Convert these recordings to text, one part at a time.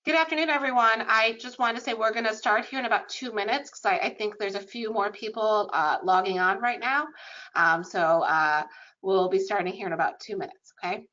Good afternoon, everyone. I just wanted to say we're going to start here in about 2 minutes because I think there's a few more people logging on right now. We'll be starting here in about 2 minutes, okay?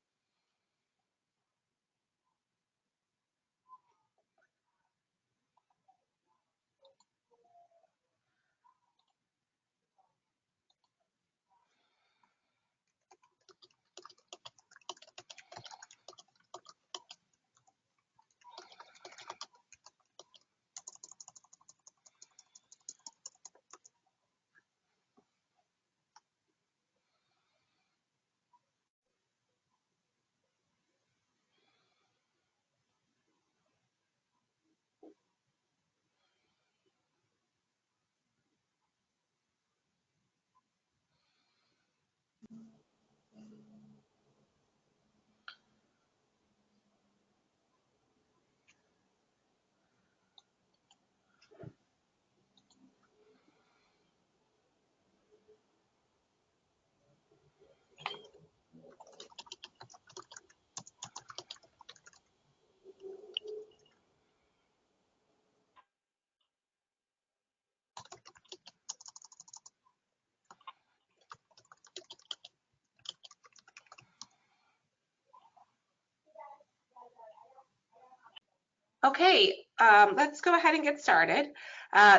Okay, let's go ahead and get started.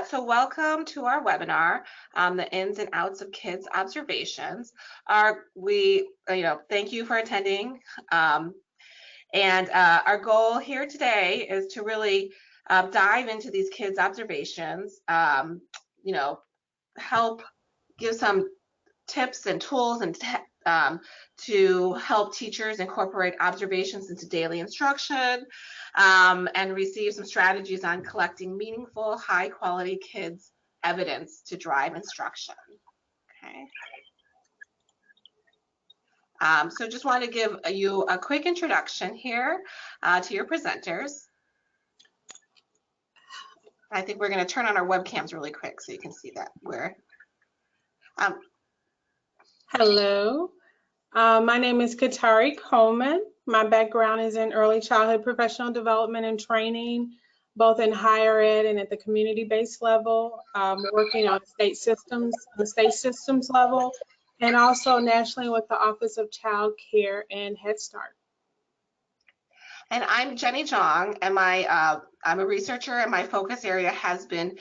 So welcome to our webinar, the ins and outs of kids' observations. Thank you for attending. Our goal here today is to really dive into these kids' observations, help give some tips and tools and to help teachers incorporate observations into daily instruction and receive some strategies on collecting meaningful, high-quality kids' evidence to drive instruction. Okay. So just want to give you a quick introduction here to your presenters. I think we're going to turn on our webcams really quick so you can see that we're. Hello, my name is Katari Coleman. My background is in early childhood professional development and training, both in higher ed and at the community-based level, working on the state systems level, and also nationally with the Office of Child Care and Head Start. And I'm Jenny Zhang, and I'm a researcher, and my focus area has been,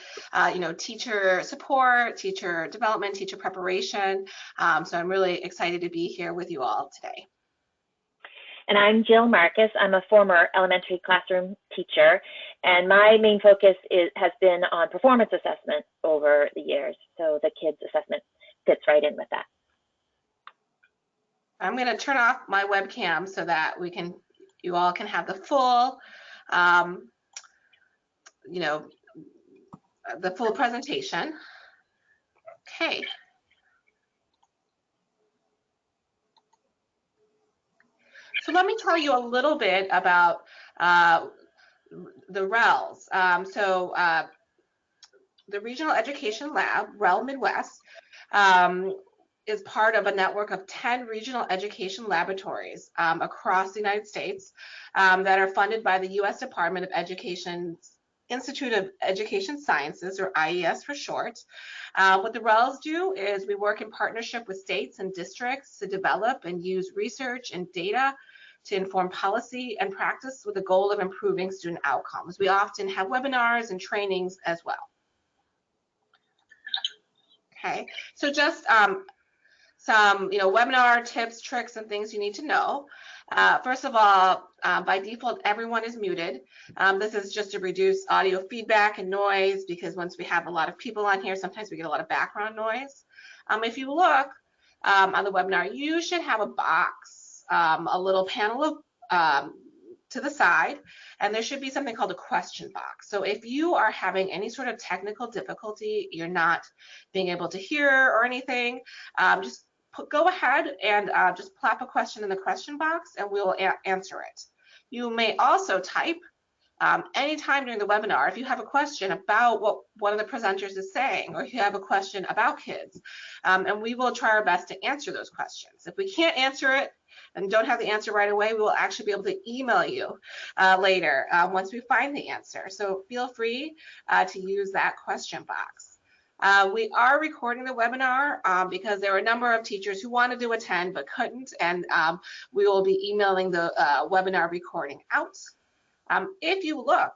teacher support, teacher development, teacher preparation. So I'm really excited to be here with you all today. And I'm Jill Marcus. I'm a former elementary classroom teacher, and my main focus has been on performance assessment over the years. So the kids assessment fits right in with that. I'm going to turn off my webcam so that you all can have the full, the full presentation. Okay. So let me tell you a little bit about the RELs. The Regional Education Lab, REL Midwest, is part of a network of 10 regional education laboratories across the United States that are funded by the U.S. Department of Education's Institute of Education Sciences, or IES for short. What the RELs do is we work in partnership with states and districts to develop and use research and data to inform policy and practice with the goal of improving student outcomes. We often have webinars and trainings as well. Okay, so just some webinar tips, tricks, and things you need to know. First of all, by default, everyone is muted. This is just to reduce audio feedback and noise, because once we have a lot of people on here, sometimes we get a lot of background noise. If you look on the webinar, you should have a box, a little panel of to the side, and there should be something called a question box. So if you are having any sort of technical difficulty, you're not being able to hear or anything, just go ahead and just plop a question in the question box and we'll answer it. You may also type anytime during the webinar, if you have a question about what one of the presenters is saying, or if you have a question about kids, and we will try our best to answer those questions. If we can't answer it and don't have the answer right away, we will actually be able to email you later once we find the answer. So feel free to use that question box. We are recording the webinar because there are a number of teachers who wanted to attend but couldn't, and we will be emailing the webinar recording out. If you look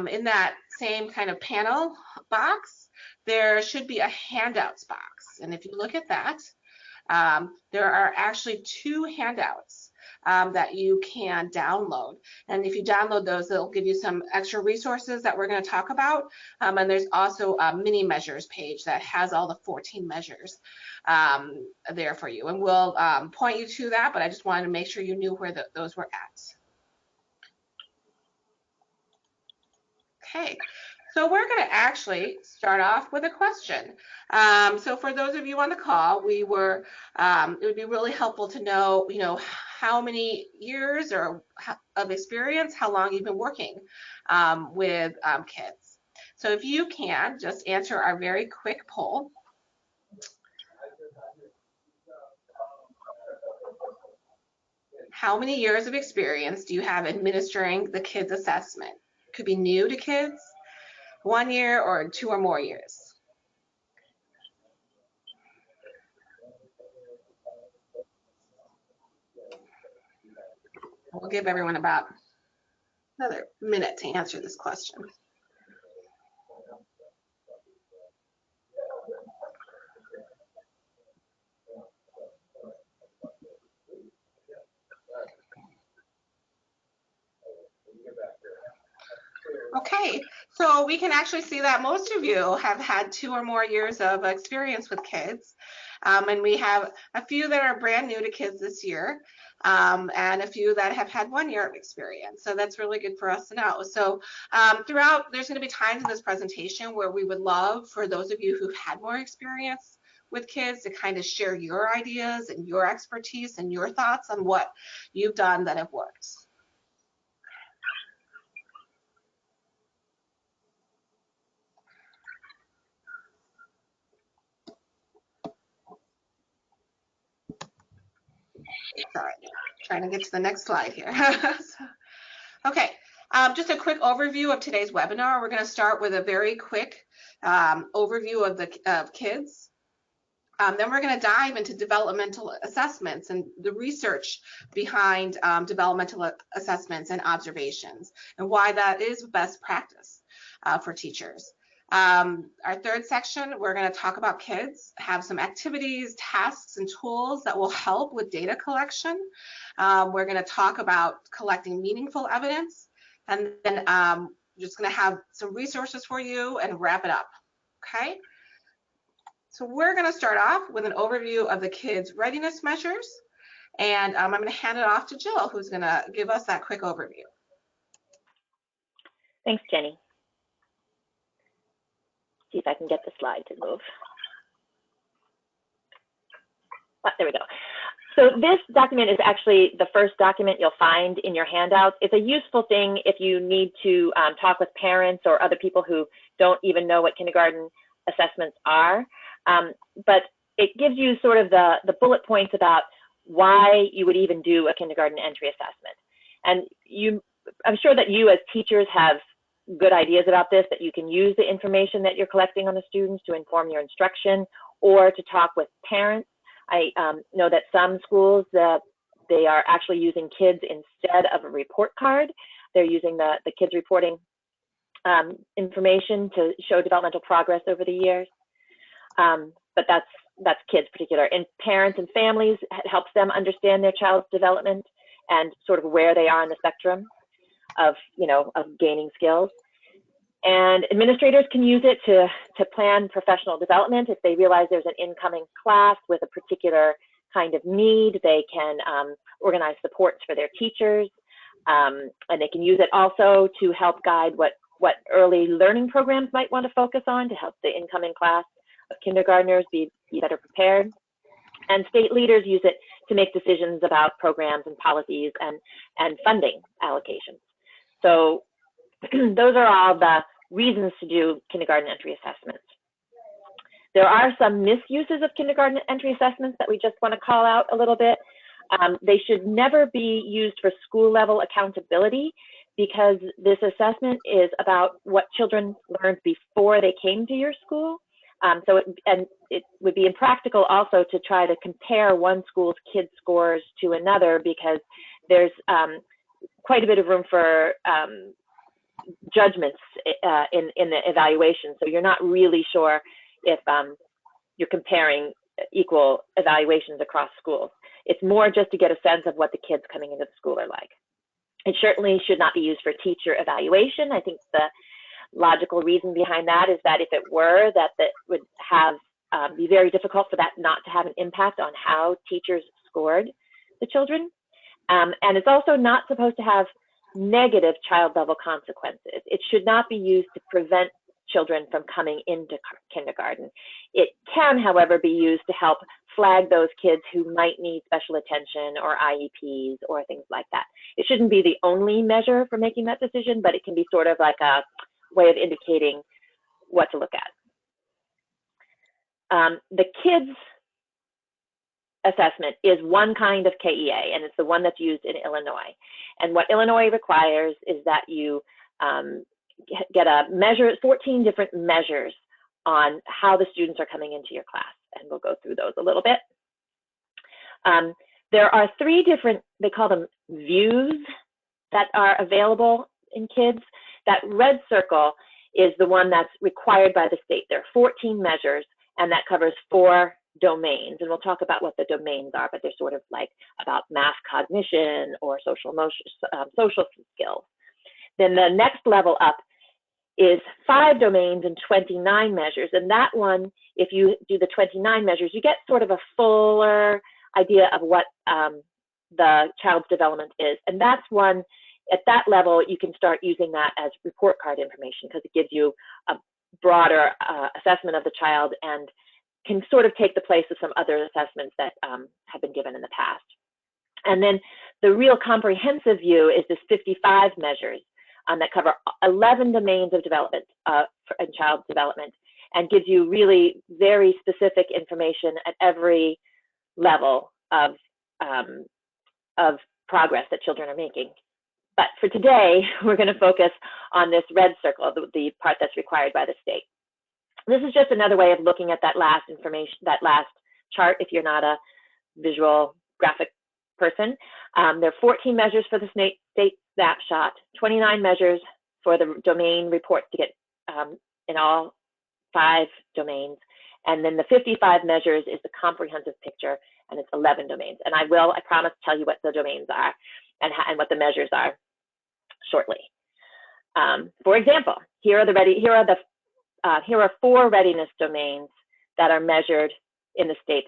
in that same kind of panel box, there should be a handouts box. And if you look at that, there are actually 2 handouts that you can download. And if you download those, they'll give you some extra resources that we're going to talk about. And there's also a mini measures page that has all the 14 measures there for you. And we'll point you to that, but I just wanted to make sure you knew where those were at. Okay, so we're going to actually start off with a question. So for those of you on the call, it would be really helpful to know, how many years or of experience, how long you've been working with kids. So if you can just answer our very quick poll. How many years of experience do you have administering the kids assessment? Could be new to kids, 1 year, or 2 or more years. We'll give everyone about another minute to answer this question. Okay, so we can actually see that most of you have had 2 or more years of experience with kids. And we have a few that are brand new to kids this year, and a few that have had 1 year of experience. So that's really good for us to know. So throughout, there's going to be times in this presentation where we would love for those of you who've had more experience with kids to kind of share your ideas and your expertise and your thoughts on what you've done that have worked. Sorry, trying to get to the next slide here. Okay, just a quick overview of today's webinar. We're going to start with a very quick overview of kids. Then we're going to dive into developmental assessments and the research behind developmental assessments and observations, and why that is best practice for teachers. Our third section, we're going to talk about kids, have some activities, tasks, and tools that will help with data collection. We're going to talk about collecting meaningful evidence, and then just going to have some resources for you and wrap it up. Okay? So we're going to start off with an overview of the kids' readiness measures, and I'm going to hand it off to Jill, who's going to give us that quick overview. Thanks, Jenny. See if I can get the slide to move. There we go. So this document is actually the first document you'll find in your handouts. It's a useful thing if you need to talk with parents or other people who don't even know what kindergarten assessments are. But it gives you sort of the bullet points about why you would even do a kindergarten entry assessment. And I'm sure that you as teachers have good ideas about this, that you can use the information that you're collecting on the students to inform your instruction or to talk with parents. I know that some schools, they are actually using kids instead of a report card. They're using the kids reporting information to show developmental progress over the years. But that's kids particular. And parents and families, it helps them understand their child's development and sort of where they are on the spectrum of gaining skills. And administrators can use it to plan professional development. If they realize there's an incoming class with a particular kind of need, they can organize supports for their teachers. And they can use it also to help guide what early learning programs might want to focus on to help the incoming class of kindergartners be better prepared. And state leaders use it to make decisions about programs and policies and funding allocations. So Those are all the reasons to do kindergarten entry assessments. There are some misuses of kindergarten entry assessments that we just want to call out a little bit. They should never be used for school level accountability, because this assessment is about what children learned before they came to your school. It would be impractical also to try to compare one school's kids' scores to another, because there's quite a bit of room for judgments in the evaluation. So you're not really sure if you're comparing equal evaluations across schools. It's more just to get a sense of what the kids coming into the school are like. It certainly should not be used for teacher evaluation. I think the logical reason behind that is that if it were, that would have be very difficult for that not to have an impact on how teachers scored the children. And it's also not supposed to have negative child level consequences. It should not be used to prevent children from coming into kindergarten. It can, however, be used to help flag those kids who might need special attention or IEPs or things like that. It shouldn't be the only measure for making that decision, but it can be sort of like a way of indicating what to look at. The kids assessment is one kind of KEA, and it's the one that's used in Illinois. And what Illinois requires is that you get a measure, 14 different measures on how the students are coming into your class, and we'll go through those a little bit. There are 3 different, they call them views, that are available in kids. That red circle is the one that's required by the state. There are 14 measures, and that covers 4 domains, and we'll talk about what the domains are, but they're sort of like about math cognition or social skills. Then the next level up is 5 domains and 29 measures, and that one, if you do the 29 measures, you get sort of a fuller idea of what the child's development is. And that's one, at that level, you can start using that as report card information, because it gives you a broader assessment of the child and can sort of take the place of some other assessments that have been given in the past. And then the real comprehensive view is this 55 measures that cover 11 domains of development in child development, and gives you really very specific information at every level of progress that children are making. But for today, we're going to focus on this red circle, the part that's required by the state. This is just another way of looking at that last information, that last chart, if you're not a visual graphic person. There are 14 measures for the state snapshot, 29 measures for the domain report to get in all 5 domains. And then the 55 measures is the comprehensive picture, and it's 11 domains. And I promise, tell you what the domains are and what the measures are shortly. For example, here are 4 readiness domains that are measured in the state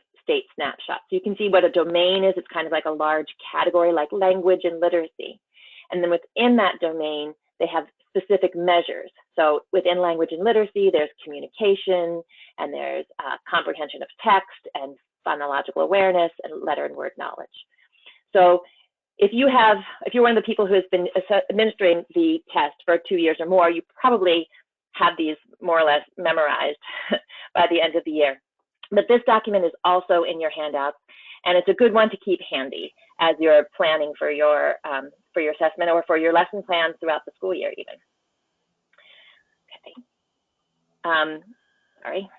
snapshot. So you can see what a domain is. It's kind of like a large category, like language and literacy. And then within that domain, they have specific measures. So within language and literacy, there's communication, and there's comprehension of text, and phonological awareness, and letter and word knowledge. So if you're one of the people who has been administering the test for 2 years or more, you probably have these more or less memorized by the end of the year. But this document is also in your handouts, and it's a good one to keep handy as you're planning for your assessment or for your lesson plans throughout the school year even. Okay. Sorry.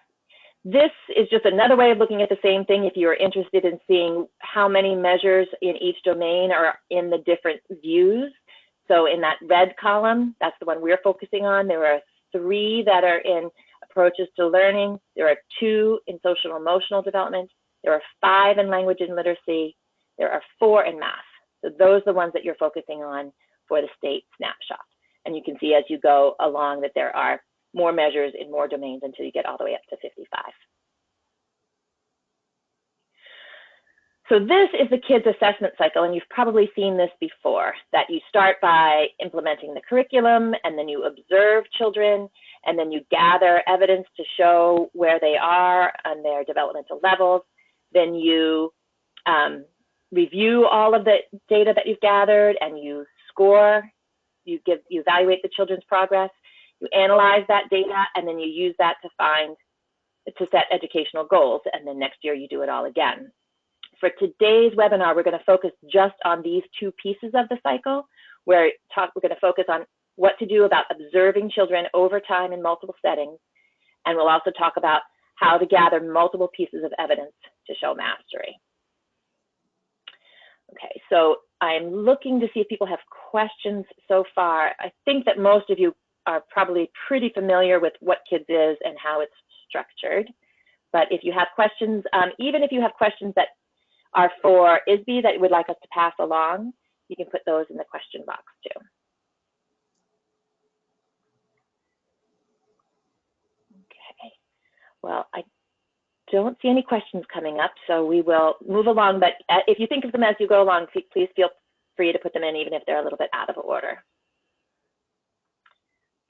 This is just another way of looking at the same thing if you're interested in seeing how many measures in each domain are in the different views. So in that red column, that's the one we're focusing on. There are 3 that are in approaches to learning. There are 2 in social emotional development. There are 5 in language and literacy. There are 4 in math. So those are the ones that you're focusing on for the state snapshot. And you can see as you go along that there are more measures in more domains until you get all the way up to 55. So this is the kids' assessment cycle, and you've probably seen this before, that you start by implementing the curriculum, and then you observe children, and then you gather evidence to show where they are on their developmental levels. Then you review all of the data that you've gathered, and you score you evaluate the children's progress, you analyze that data, and then you use that to set educational goals, and then next year you do it all again. For today's webinar, we're going to focus just on these two pieces of the cycle. We're going to focus on what to do about observing children over time in multiple settings, and we'll also talk about how to gather multiple pieces of evidence to show mastery. Okay, so I'm looking to see if people have questions so far. I think that most of you are probably pretty familiar with what KIDS is and how it's structured. But if you have questions, even if you have questions that are for ISB that you would like us to pass along, you can put those in the question box too. Okay, well, I don't see any questions coming up, so we will move along. But if you think of them as you go along, please feel free to put them in, even if they're a little bit out of order.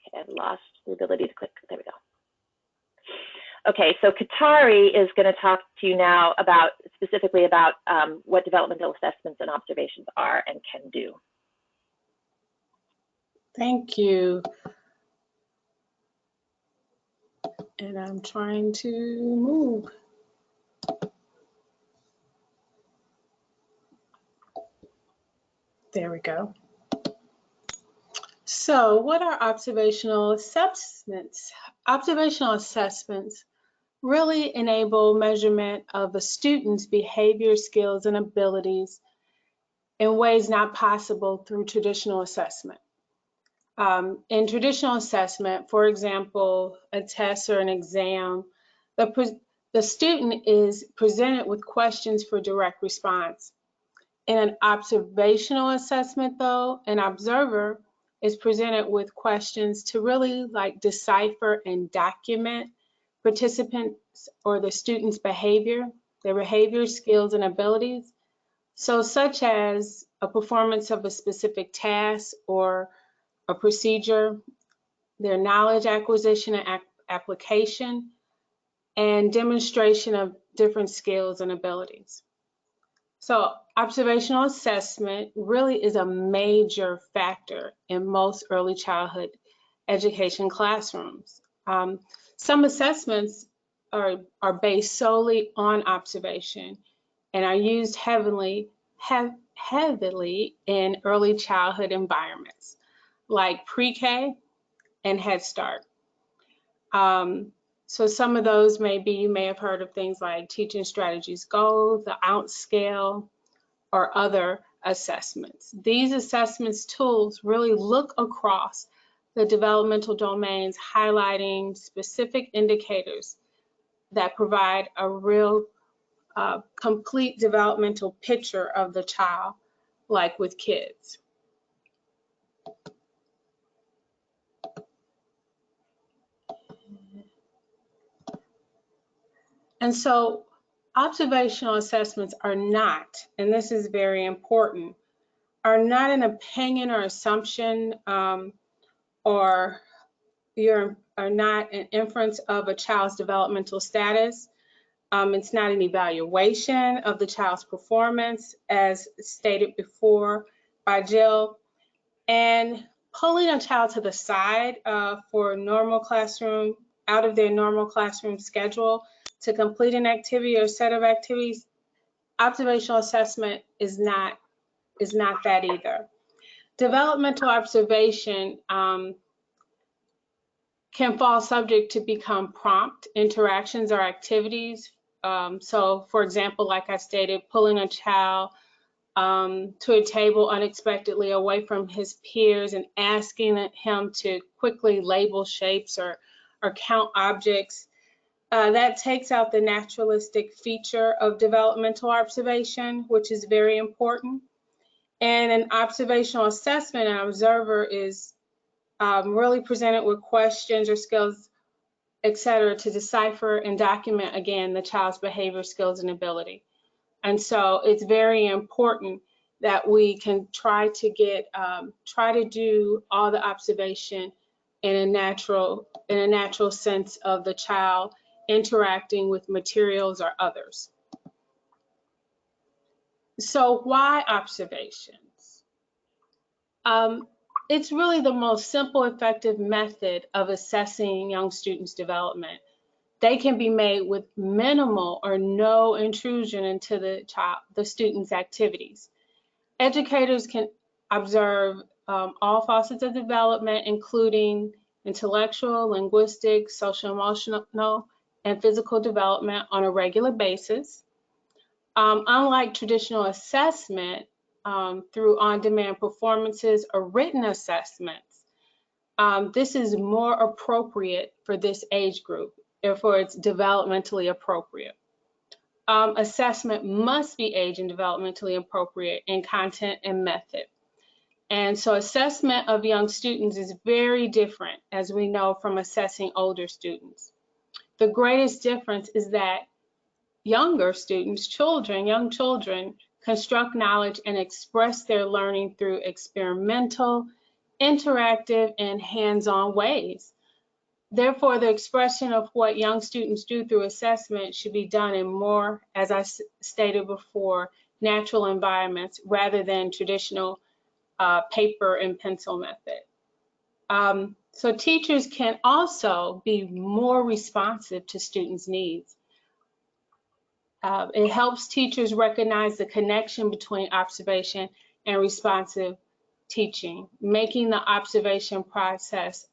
Okay, I've lost the ability to click. There we go. Okay, so Katari is going to talk to you now about specifically about what developmental assessments and observations are and can do. Thank you. And I'm trying to move. There we go. So what are observational assessments? Observational assessments really enable measurement of a student's behavior, skills, and abilities in ways not possible through traditional assessment. In traditional assessment, for example, a test or an exam, the student is presented with questions for direct response. In an observational assessment, though, an observer is presented with questions to really decipher and document participants or the student's behavior, their behavior, skills, and abilities. So such as a performance of a specific task or a procedure, their knowledge acquisition and application, and demonstration of different skills and abilities. So observational assessment really is a major factor in most early childhood education classrooms. Some assessments are based solely on observation and are used heavily in early childhood environments like pre-K and Head Start. So some of those you may have heard of things like Teaching Strategies Go, the ounce scale, or other assessments. These assessments tools really look across the developmental domains, highlighting specific indicators that provide a real complete developmental picture of the child, like with kids. And so observational assessments are not, and this is very important, are not an opinion or assumption or are not an inference of a child's developmental status. It's not an evaluation of the child's performance, as stated before by Jill. And pulling a child to the side for normal classroom, out of their normal classroom schedule to complete an activity or set of activities, observational assessment is not that either. Developmental observation can fall subject to become prompt interactions or activities. So for example, like I stated, pulling a child to a table unexpectedly away from his peers and asking him to quickly label shapes or count objects. That takes out the naturalistic feature of developmental observation, which is very important. And an observational assessment, an observer is really presented with questions or skills, etc., to decipher and document, again, the child's behavior, skills, and ability. And so it's very important that we can try to do all the observation in a natural sense of the child interacting with materials or others. So why observations? It's really the most simple, effective method of assessing young students' development. They can be made with minimal or no intrusion into the student's activities. Educators can observe all facets of development, including intellectual, linguistic, social, emotional, and physical development on a regular basis. Unlike traditional assessment through on-demand performances or written assessments, this is more appropriate for this age group, therefore it's developmentally appropriate. Assessment must be age and developmentally appropriate in content and method. And so assessment of young students is very different, as we know from assessing older students. The greatest difference is that younger students, young children, construct knowledge and express their learning through experimental, interactive, and hands-on ways. Therefore, the expression of what young students do through assessment should be done in more, as I stated before, natural environments rather than traditional paper and pencil method. So teachers can also be more responsive to students' needs. It helps teachers recognize the connection between observation and responsive teaching, making the observation process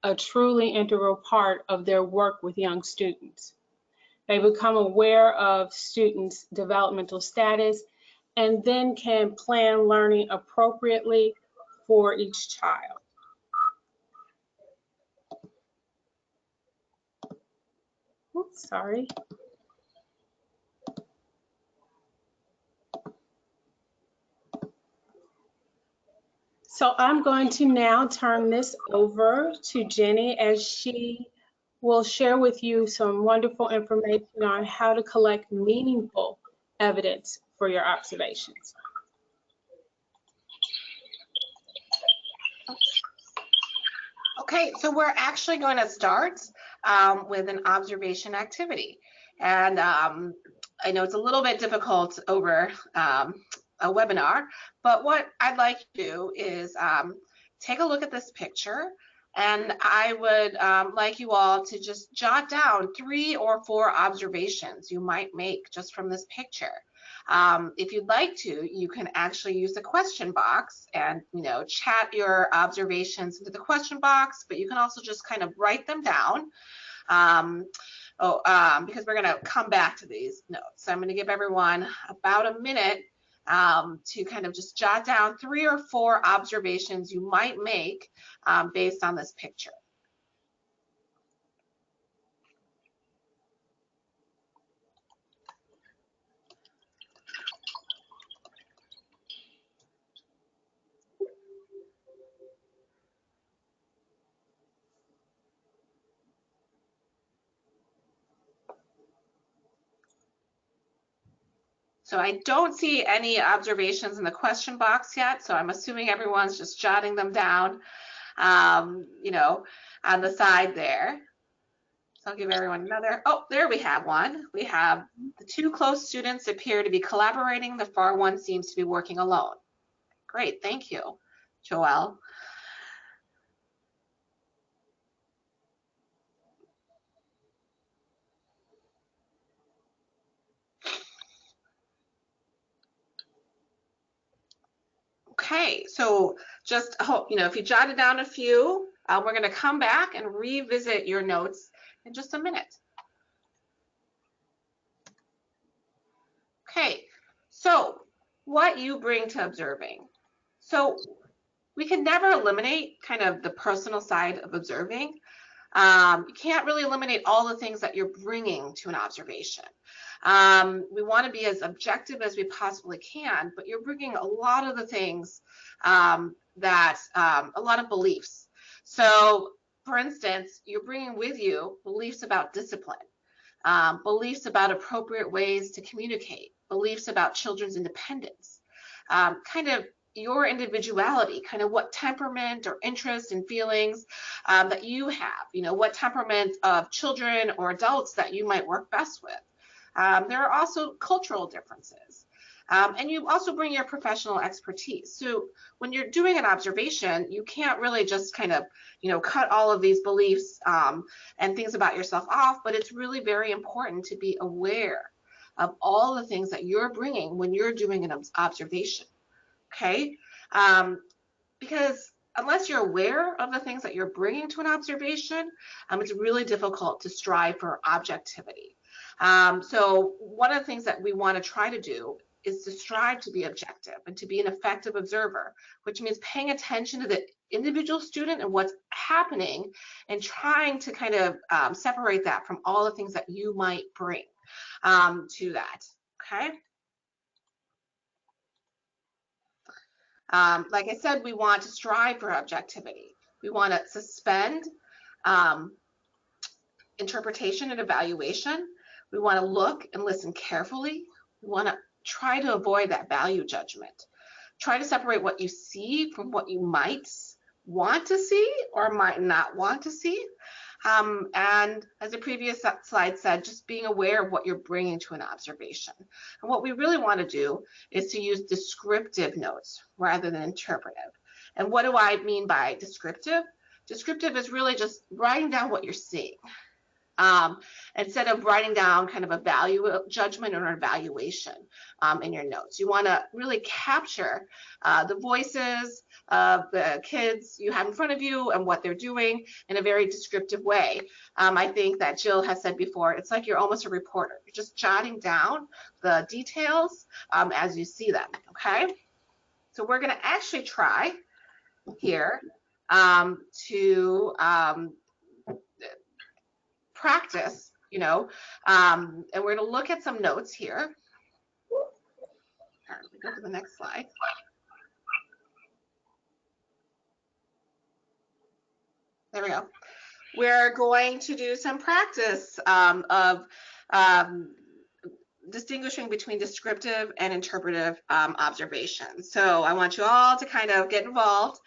a truly integral part of their work with young students. They become aware of students' developmental status and then can plan learning appropriately for each child. Oops, sorry. So I'm going to now turn this over to Jenny as she will share with you some wonderful information on how to collect meaningful evidence for your observations. Okay, so we're actually going to start with an observation activity. And I know it's a little bit difficult over a webinar, but what I'd like to do is take a look at this picture, and I would like you all to just jot down 3 or 4 observations you might make just from this picture. If you'd like to, you can actually use the question box and, chat your observations into the question box, but you can also just kind of write them down. Because we're going to come back to these notes. So I'm going to give everyone about a minute to kind of just jot down 3 or 4 observations you might make based on this picture. So I don't see any observations in the question box yet, so I'm assuming everyone's just jotting them down, on the side there. So I'll give everyone another. Oh, there we have one. We have the 2 close students appear to be collaborating. The far one seems to be working alone. Great, thank you, Joelle. Okay, so just hope, if you jotted down a few, we're going to come back and revisit your notes in just a minute. Okay, so what you bring to observing. So we can never eliminate kind of the personal side of observing. You can't really eliminate all the things that you're bringing to an observation. We want to be as objective as we possibly can, but you're bringing a lot of the things a lot of beliefs. So, for instance, you're bringing with you beliefs about discipline, beliefs about appropriate ways to communicate, beliefs about children's independence, kind of your individuality, kind of what temperament or interests and feelings that you have, what temperament of children or adults that you might work best with. There are also cultural differences. And you also bring your professional expertise. So when you're doing an observation, you can't really just kind of, cut all of these beliefs and things about yourself off, but it's really very important to be aware of all the things that you're bringing when you're doing an observation, okay? Because unless you're aware of the things that you're bringing to an observation, it's really difficult to strive for objectivity. So one of the things that we want to try to do is to strive to be objective and to be an effective observer, which means paying attention to the individual student and what's happening and trying to kind of separate that from all the things that you might bring to that, okay? Like I said, we want to strive for objectivity. We want to suspend interpretation and evaluation. We want to look and listen carefully. We want to try to avoid that value judgment. Try to separate what you see from what you might want to see or might not want to see. And as the previous slide said, just being aware of what you're bringing to an observation. And what we really want to do is to use descriptive notes rather than interpretive. And what do I mean by descriptive? Descriptive is really just writing down what you're seeing. Instead of writing down kind of a value judgment or an evaluation in your notes. You want to really capture the voices of the kids you have in front of you and what they're doing in a very descriptive way. I think that Jill has said before, it's like you're almost a reporter. You're just jotting down the details as you see them, okay? So we're going to actually try here to practice, and we're going to look at some notes here. All right, let me go to the next slide. There we go. We're going to do some practice of distinguishing between descriptive and interpretive observations. So I want you all to kind of get involved.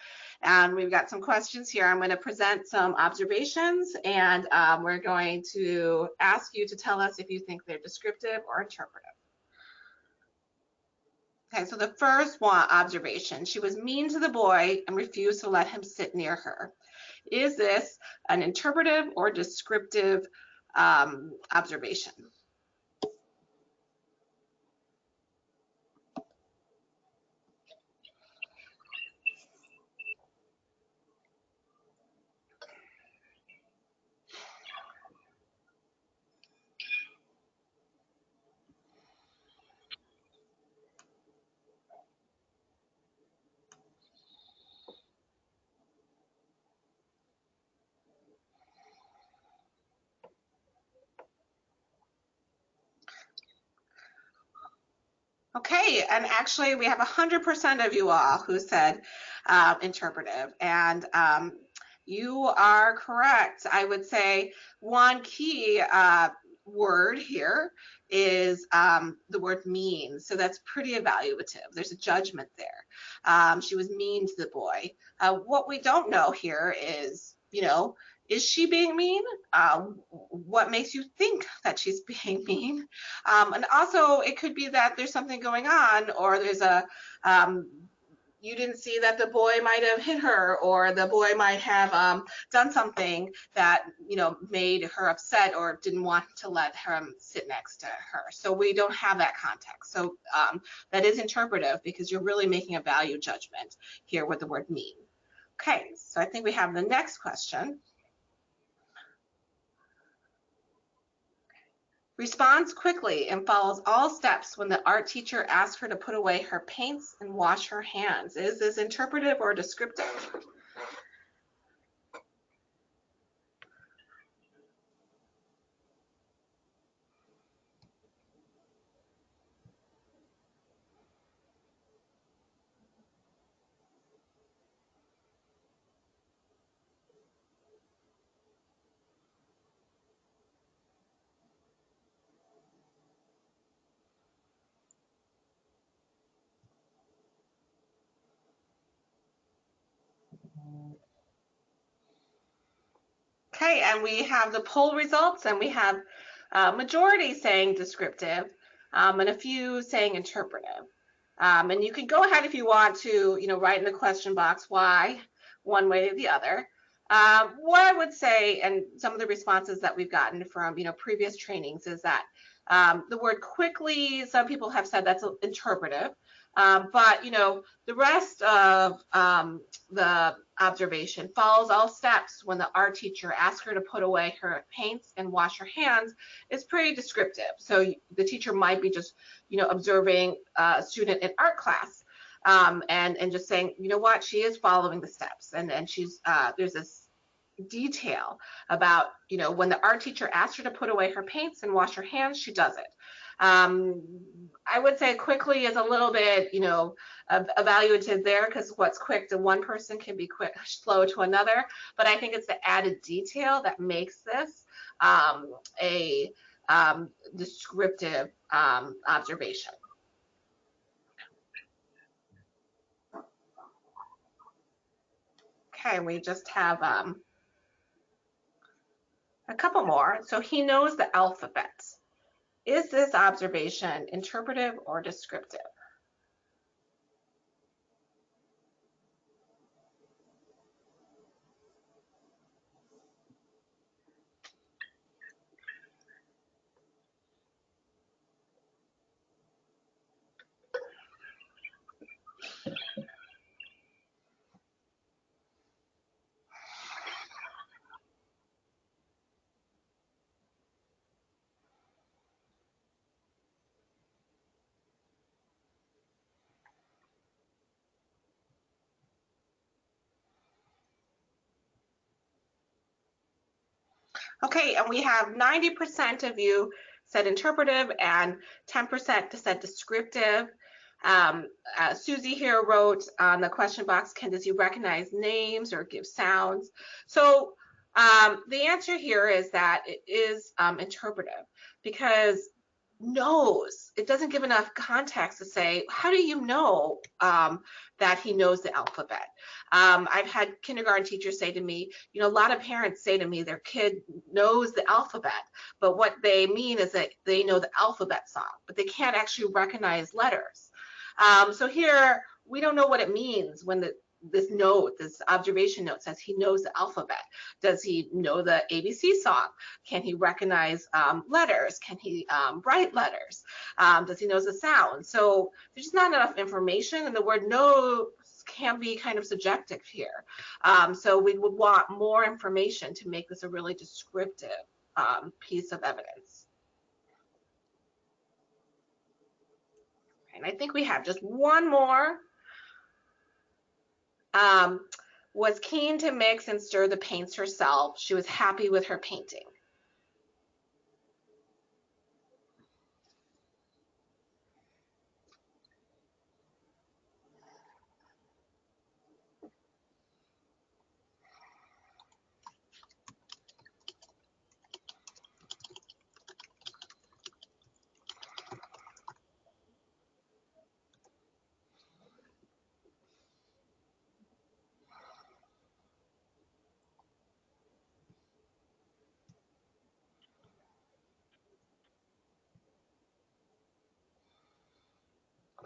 And we've got some questions here. I'm going to present some observations, and we're going to ask you to tell us if you think they're descriptive or interpretive. Okay, so the first one observation, she was mean to the boy and refused to let him sit near her. Is this an interpretive or descriptive observation? Okay, and actually we have 100% of you all who said interpretive, and you are correct. I would say one key word here is the word mean. So that's pretty evaluative. There's a judgment there. She was mean to the boy. What we don't know here is, is she being mean? What makes you think that she's being mean? And also it could be that there's something going on, or there's you didn't see that the boy might have hit her, or the boy might have done something that made her upset or didn't want to let him sit next to her. So we don't have that context. So that is interpretive, because you're really making a value judgment here with the word mean. Okay, so I think we have the next question. Responds quickly and follows all steps when the art teacher asks her to put away her paints and wash her hands. Is this interpretive or descriptive? Okay, and we have the poll results, and we have majority saying descriptive. and a few saying interpretive. And you can go ahead if you want to, write in the question box why one way or the other. What I would say, and some of the responses that we've gotten from, previous trainings is that the word quickly, some people have said that's interpretive. But, the rest of the observation follows all steps when the art teacher asks her to put away her paints and wash her hands is pretty descriptive. So the teacher might be just, observing a student in art class and just saying, you know what, she is following the steps. And she's, there's this detail about, when the art teacher asks her to put away her paints and wash her hands, she does it. I would say quickly is a little bit, evaluative there, because what's quick to one person can be slow to another. But I think it's the added detail that makes this a descriptive observation. Okay, we just have a couple more. So he knows the alphabet. Is this observation interpretive or descriptive? Okay, and we have 90% of you said interpretive and 10% said descriptive. Susie here wrote on the question box, does he recognize names or give sounds? So the answer here is that it is interpretive, because knows, it doesn't give enough context to say, how do you know that he knows the alphabet? I've had kindergarten teachers say to me, a lot of parents say to me their kid knows the alphabet, but what they mean is that they know the alphabet song, but they can't actually recognize letters. So here, we don't know what it means when this observation note says he knows the alphabet. Does he know the ABC song? Can he recognize letters? Can he write letters? Does he know the sound? So there's just not enough information, and the word knows can be kind of subjective here. So we would want more information to make this a really descriptive piece of evidence. And I think we have just one more. Was keen to mix and stir the paints herself. She was happy with her painting.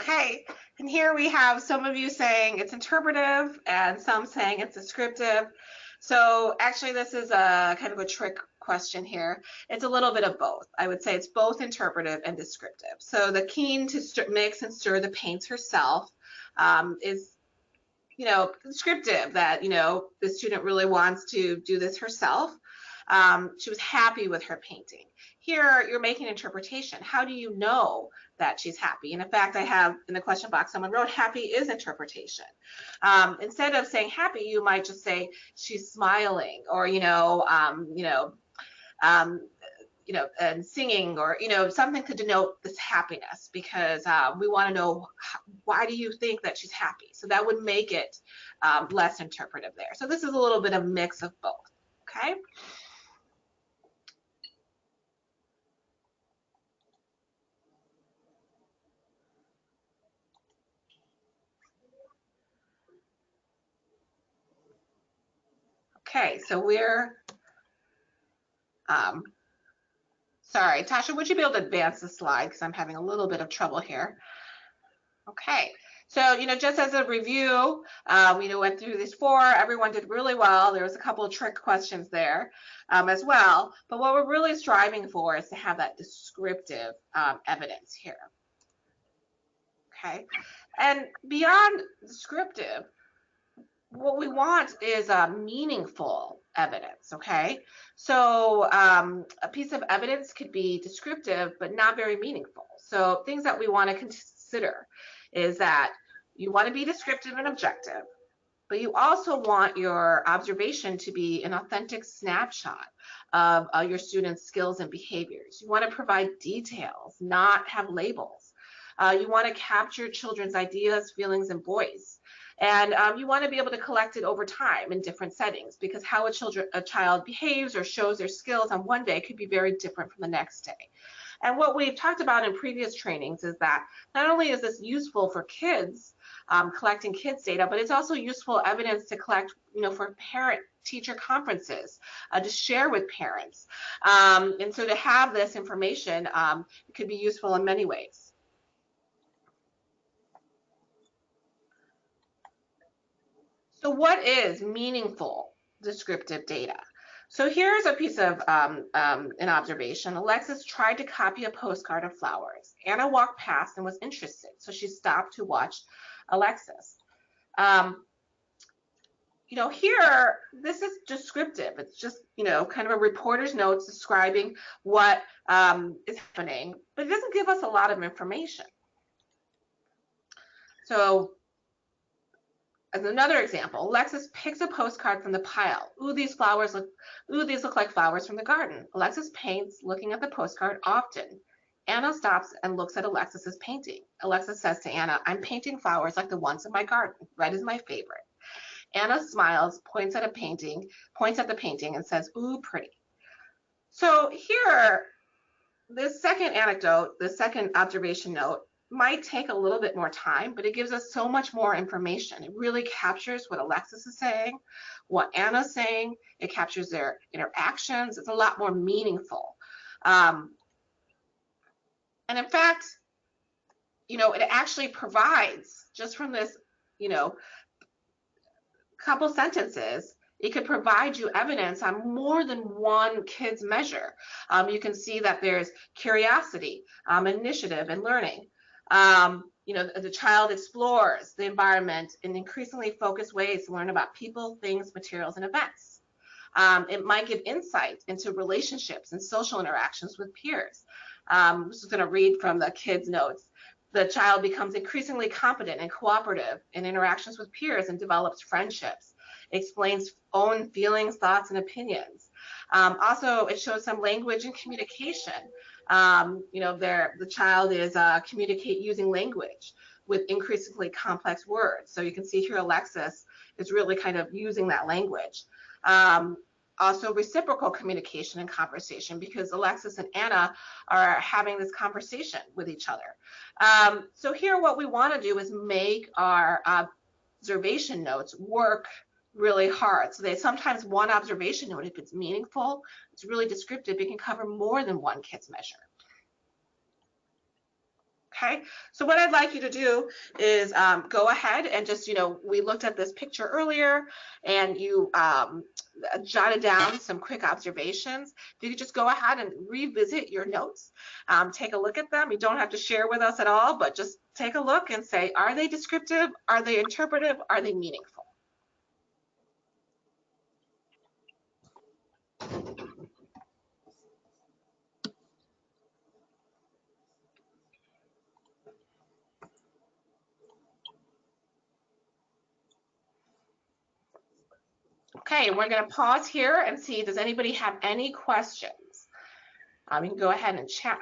Okay, and here we have some of you saying it's interpretive and some saying it's descriptive. So actually this is a kind of a trick question here. It's a little bit of both. I would say it's both interpretive and descriptive. So the keen to mix and stir the paints herself is, descriptive, that, the student really wants to do this herself. She was happy with her painting. Here, you're making an interpretation. How do you know that she's happy? And in fact, I have in the question box, someone wrote happy is interpretation. Instead of saying happy, you might just say she's smiling, or, and singing, or, something to denote this happiness, because we want to know, why do you think that she's happy? So that would make it less interpretive there. So this is a little bit of mix of both, okay? Okay, so we're Sorry, Tasha, would you be able to advance the slide because I'm having a little bit of trouble here? Okay, so just as a review, went through these 4. Everyone did really well. There was a couple of trick questions there as well. But what we're really striving for is to have that descriptive evidence here. Okay, and beyond descriptive, what we want is meaningful evidence. Okay, so a piece of evidence could be descriptive but not very meaningful. So things that we want to consider is that you want to be descriptive and objective, but you also want your observation to be an authentic snapshot of your students' skills and behaviors. You want to provide details, not have labels. You want to capture children's ideas, feelings, and voice. And you want to be able to collect it over time in different settings, because how a child behaves or shows their skills on one day could be very different from the next day. And what we've talked about in previous trainings is that not only is this useful for kids, collecting kids' data, but it's also useful evidence to collect, for parent-teacher conferences, to share with parents. And so to have this information, it could be useful in many ways. So what is meaningful descriptive data? So here's a piece of an observation. Alexis tried to copy a postcard of flowers. Anna walked past and was interested, so she stopped to watch Alexis. Here, this is descriptive. It's just, kind of a reporter's notes describing what is happening, but it doesn't give us a lot of information. So, as another example, Alexis picks a postcard from the pile. Ooh, these look like flowers from the garden. Alexis paints, looking at the postcard often. Anna stops and looks at Alexis's painting. Alexis says to Anna, I'm painting flowers like the ones in my garden. Red is my favorite. Anna smiles, points at the painting and says, ooh, pretty. So here, this second anecdote, the second observation note, might take a little bit more time, but it gives us so much more information. It really captures what Alexis is saying, what Anna's saying. It captures their interactions. It's a lot more meaningful. And in fact, it actually provides, just from this, couple sentences, it could provide you evidence on more than one kid's measure. You can see that there's curiosity, initiative, and learning. The child explores the environment in increasingly focused ways to learn about people, things, materials, and events. It might give insight into relationships and social interactions with peers. I'm just going to read from the kids' notes. The child becomes increasingly competent and cooperative in interactions with peers and develops friendships. Explains own feelings, thoughts, and opinions. Also, it shows some language and communication. The child is communicate using language with increasingly complex words. So you can see here Alexis is really kind of using that language. Also reciprocal communication and conversation, because Alexis and Anna are having this conversation with each other. So here what we want to do is make our observation notes work really hard. So they sometimes one observation note, if it's meaningful, it's really descriptive, it can cover more than one kid's measure. Okay, so what I'd like you to do is go ahead and just, we looked at this picture earlier and you jotted down some quick observations. If you could just go ahead and revisit your notes, take a look at them. You don't have to share with us at all, but just take a look and say, are they descriptive? Are they interpretive? Are they meaningful? Okay, we're going to pause here and see, does anybody have any questions? You can go ahead and chat,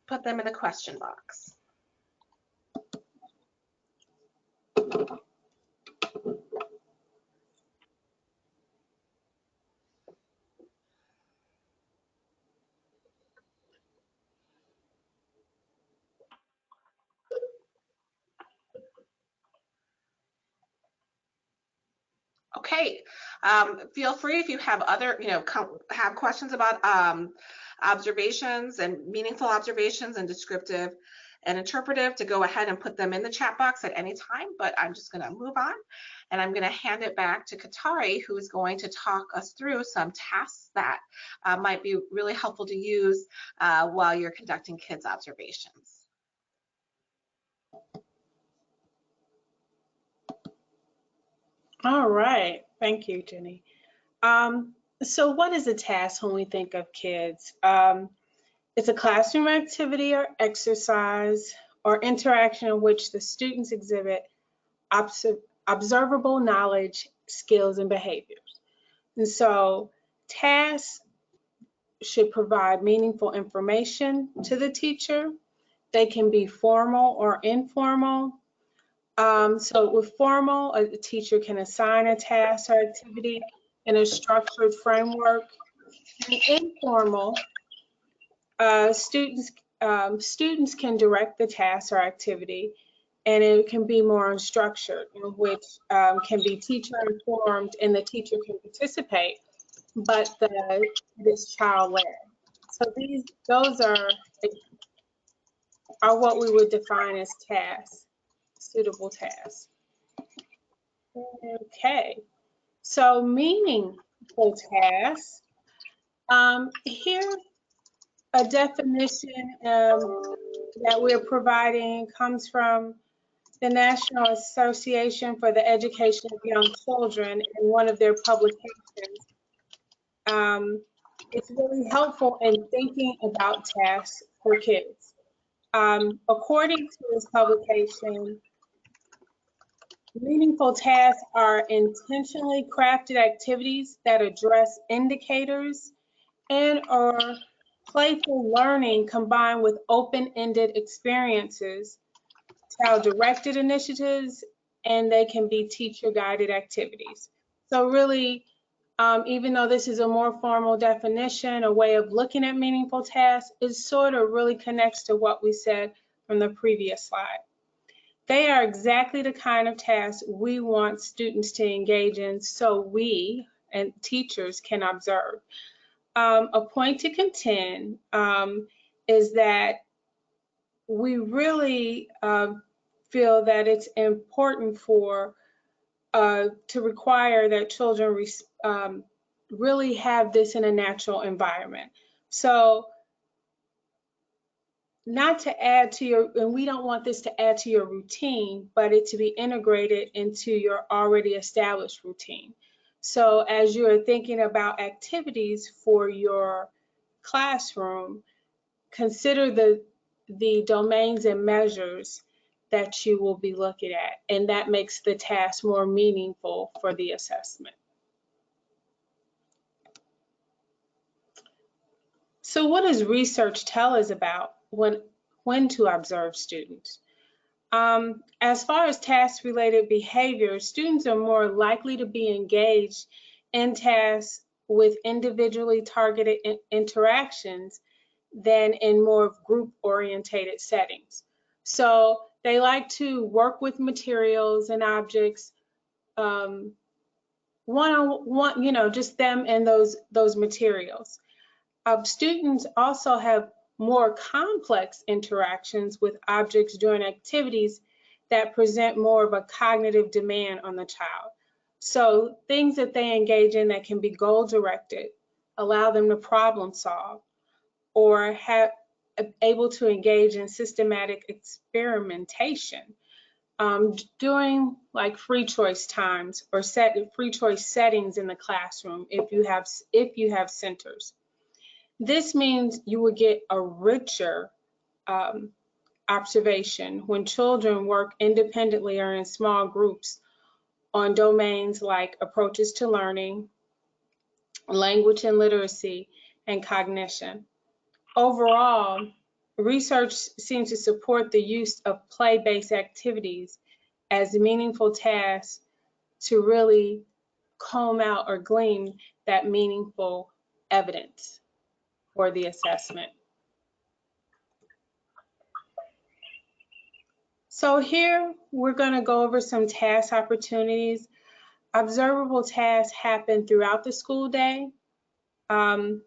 put them in the question box. Okay, feel free if you have other, have questions about observations and meaningful observations and descriptive and interpretive to go ahead and put them in the chat box at any time, but I'm just gonna move on and I'm gonna hand it back to Katari, who is going to talk us through some tasks that might be really helpful to use while you're conducting kids' observations. All right, thank you, Jenny. So what is a task when we think of kids? It's a classroom activity or exercise or interaction in which the students exhibit observable knowledge, skills, and behaviors. And so tasks should provide meaningful information to the teacher. They can be formal or informal. So with formal, a teacher can assign a task or activity in a structured framework. And informal, students can direct the task or activity, and it can be more unstructured, which can be teacher informed, and the teacher can participate, but it is child led. So those are what we would define as tasks, suitable tasks. Okay, so meaningful tasks. Here, a definition that we're providing comes from the National Association for the Education of Young Children in one of their publications. It's really helpful in thinking about tasks for kids. According to this publication, meaningful tasks are intentionally crafted activities that address indicators and/or playful learning combined with open-ended experiences, child-directed initiatives, and they can be teacher-guided activities. So really, even though this is a more formal definition, a way of looking at meaningful tasks, it sort of really connects to what we said from the previous slide. They are exactly the kind of tasks we want students to engage in so we and teachers can observe. A point to contend is that we really feel that it's important to require that children really have this in a natural environment. So not to add to and we don't want this to add to your routine, but it to be integrated into your already established routine. So as you are thinking about activities for your classroom, consider the domains and measures that you will be looking at, and that makes the task more meaningful for the assessment. So what does research tell us about when to observe students? As far as task-related behavior, students are more likely to be engaged in tasks with individually targeted interactions than in more group-orientated settings. So they like to work with materials and objects one-on-one, just them and those materials. Students also have more complex interactions with objects during activities that present more of a cognitive demand on the child. So things that they engage in that can be goal-directed, allow them to problem solve, or have able to engage in systematic experimentation during like free choice times or free choice settings in the classroom if you have centers. This means you will get a richer observation when children work independently or in small groups on domains like approaches to learning, language and literacy, and cognition. Overall, research seems to support the use of play-based activities as meaningful tasks to really comb out or glean that meaningful evidence for the assessment. So here we're going to go over some task opportunities. Observable tasks happen throughout the school day. And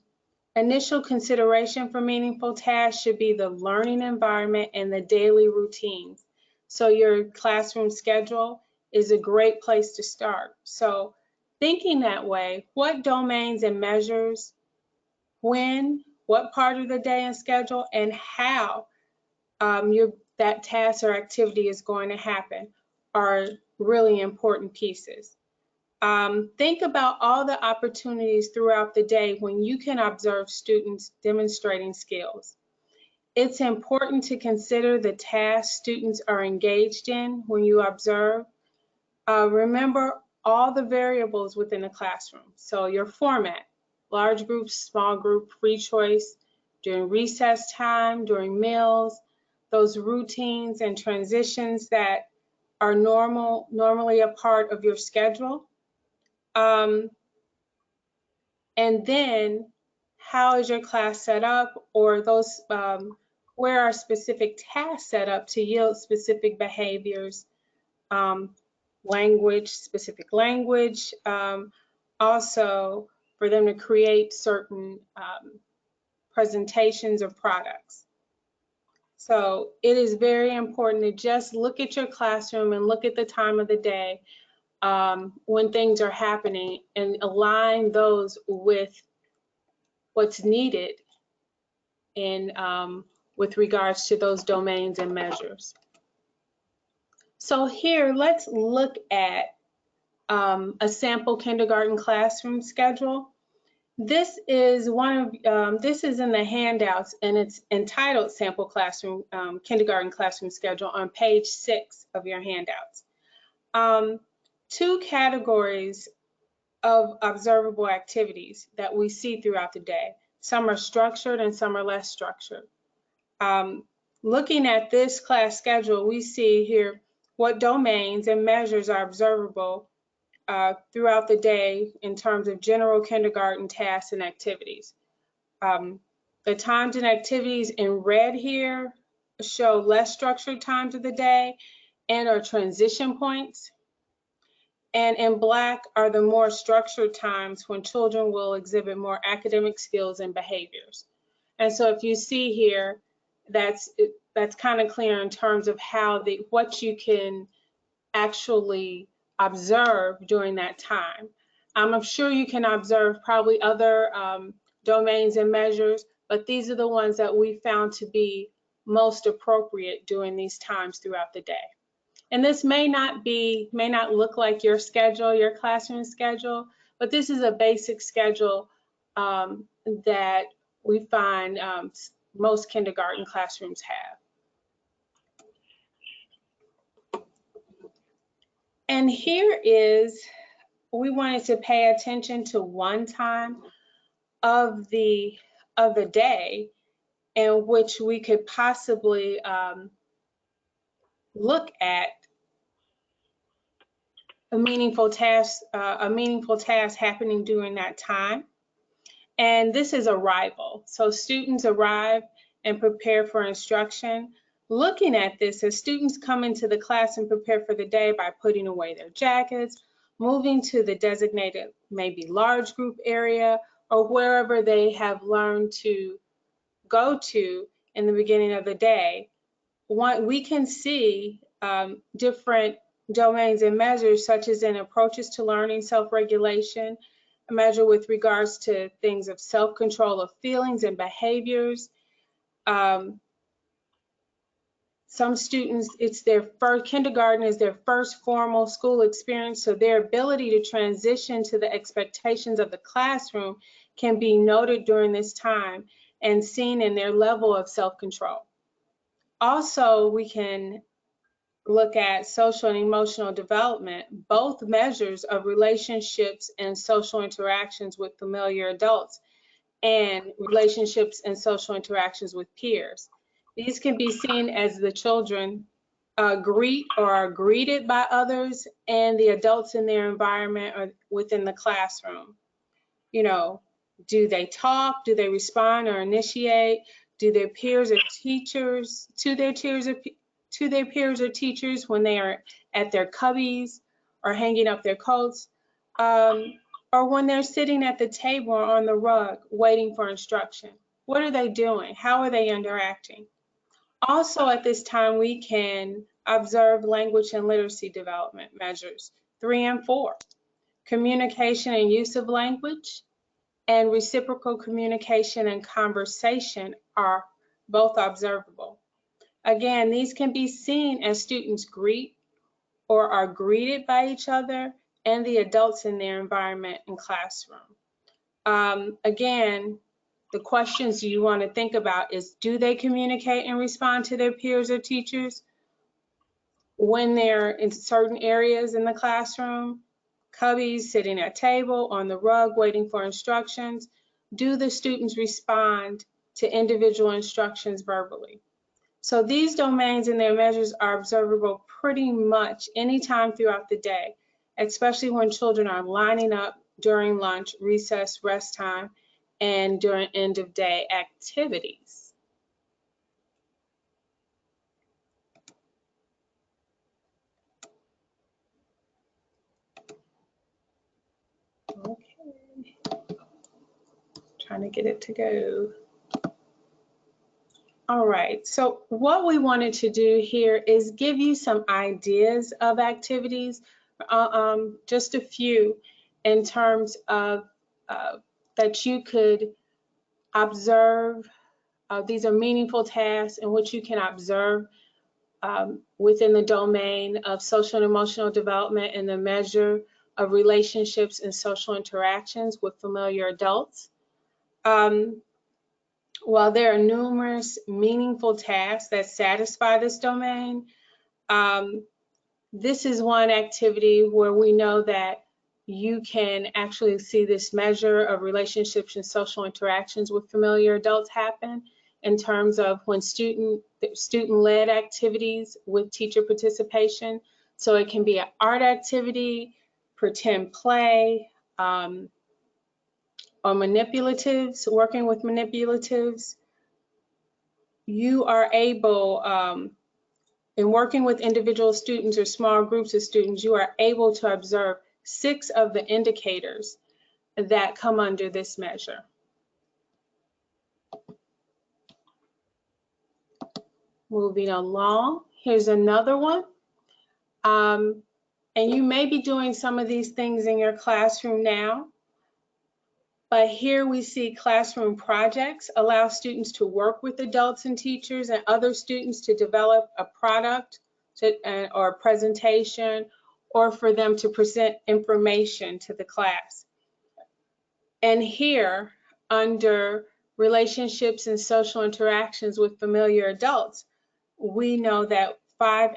Initial consideration for meaningful tasks should be the learning environment and the daily routines. So your classroom schedule is a great place to start. So thinking that way, what domains and measures, when, what part of the day and schedule, and how that task or activity is going to happen are really important pieces. Think about all the opportunities throughout the day when you can observe students demonstrating skills. It's important to consider the tasks students are engaged in when you observe. Remember all the variables within the classroom. So your format, large group, small group, free choice, during recess time, during meals, those routines and transitions that are normally a part of your schedule. And then how is your class set up, or those where are specific tasks set up to yield specific behaviors, language, specific language, also for them to create certain presentations or products. So it is very important to just look at your classroom and look at the time of the day when things are happening and align those with what's needed in with regards to those domains and measures. So here, let's look at a sample kindergarten classroom schedule. This is this is in the handouts, and it's entitled Sample Classroom Kindergarten Classroom Schedule on page 6 of your handouts. Two categories of observable activities that we see throughout the day. Some are structured and some are less structured. Looking at this class schedule, we see here what domains and measures are observable throughout the day in terms of general kindergarten tasks and activities. The times and activities in red here show less structured times of the day and are transition points. And in black are the more structured times when children will exhibit more academic skills and behaviors. And so if you see here, that's kind of clear in terms of how what you can actually observe during that time. I'm sure you can observe probably other domains and measures, but these are the ones that we found to be most appropriate during these times throughout the day. And this may not look like your schedule, your classroom schedule, but this is a basic schedule that we find most kindergarten classrooms have. And here is, we wanted to pay attention to one time of the day in which we could possibly look at a meaningful task happening during that time. And this is arrival. So students arrive and prepare for instruction. Looking at this, as students come into the class and prepare for the day by putting away their jackets, moving to the designated maybe large group area, or wherever they have learned to go to in the beginning of the day, we can see different domains and measures, such as in approaches to learning, self-regulation, a measure with regards to things of self-control of feelings and behaviors. Some students, it's their first, kindergarten is their first formal school experience, so their ability to transition to the expectations of the classroom can be noted during this time and seen in their level of self-control. Also, we can look at social and emotional development, both measures of relationships and social interactions with familiar adults and relationships and social interactions with peers. These can be seen as the children greet or are greeted by others and the adults in their environment or within the classroom. You know, do they talk? Do they respond or initiate? Do their peers or teachers, to their peers or teachers when they are at their cubbies or hanging up their coats? or when they're sitting at the table or on the rug waiting for instruction. What are they doing? How are they interacting? Also at this time, we can observe language and literacy development measures 3 and 4. Communication and use of language and reciprocal communication and conversation are both observable. Again, these can be seen as students greet or are greeted by each other and the adults in their environment and classroom. Again, the questions you want to think about is, do they communicate and respond to their peers or teachers when they're in certain areas in the classroom? Cubbies, sitting at table, on the rug, waiting for instructions. Do the students respond to individual instructions verbally? So these domains and their measures are observable pretty much anytime throughout the day, especially when children are lining up during lunch, recess, rest time, and during end of day activities. Okay, trying to get it to go. All right, so what we wanted to do here is give you some ideas of activities, just a few in terms of that you could observe. These are meaningful tasks in which you can observe within the domain of social and emotional development and the measure of relationships and social interactions with familiar adults. While there are numerous meaningful tasks that satisfy this domain, this is one activity where we know that you can actually see this measure of relationships and social interactions with familiar adults happen in terms of when student-led activities with teacher participation. So it can be an art activity, pretend play, or manipulatives, working with manipulatives. You are able, in working with individual students or small groups of students, you are able to observe 6 of the indicators that come under this measure. Moving along, here's another one. And you may be doing some of these things in your classroom now, but here we see classroom projects allow students to work with adults and teachers and other students to develop a product or a presentation, or for them to present information to the class. And here, under relationships and social interactions with familiar adults, we know that 5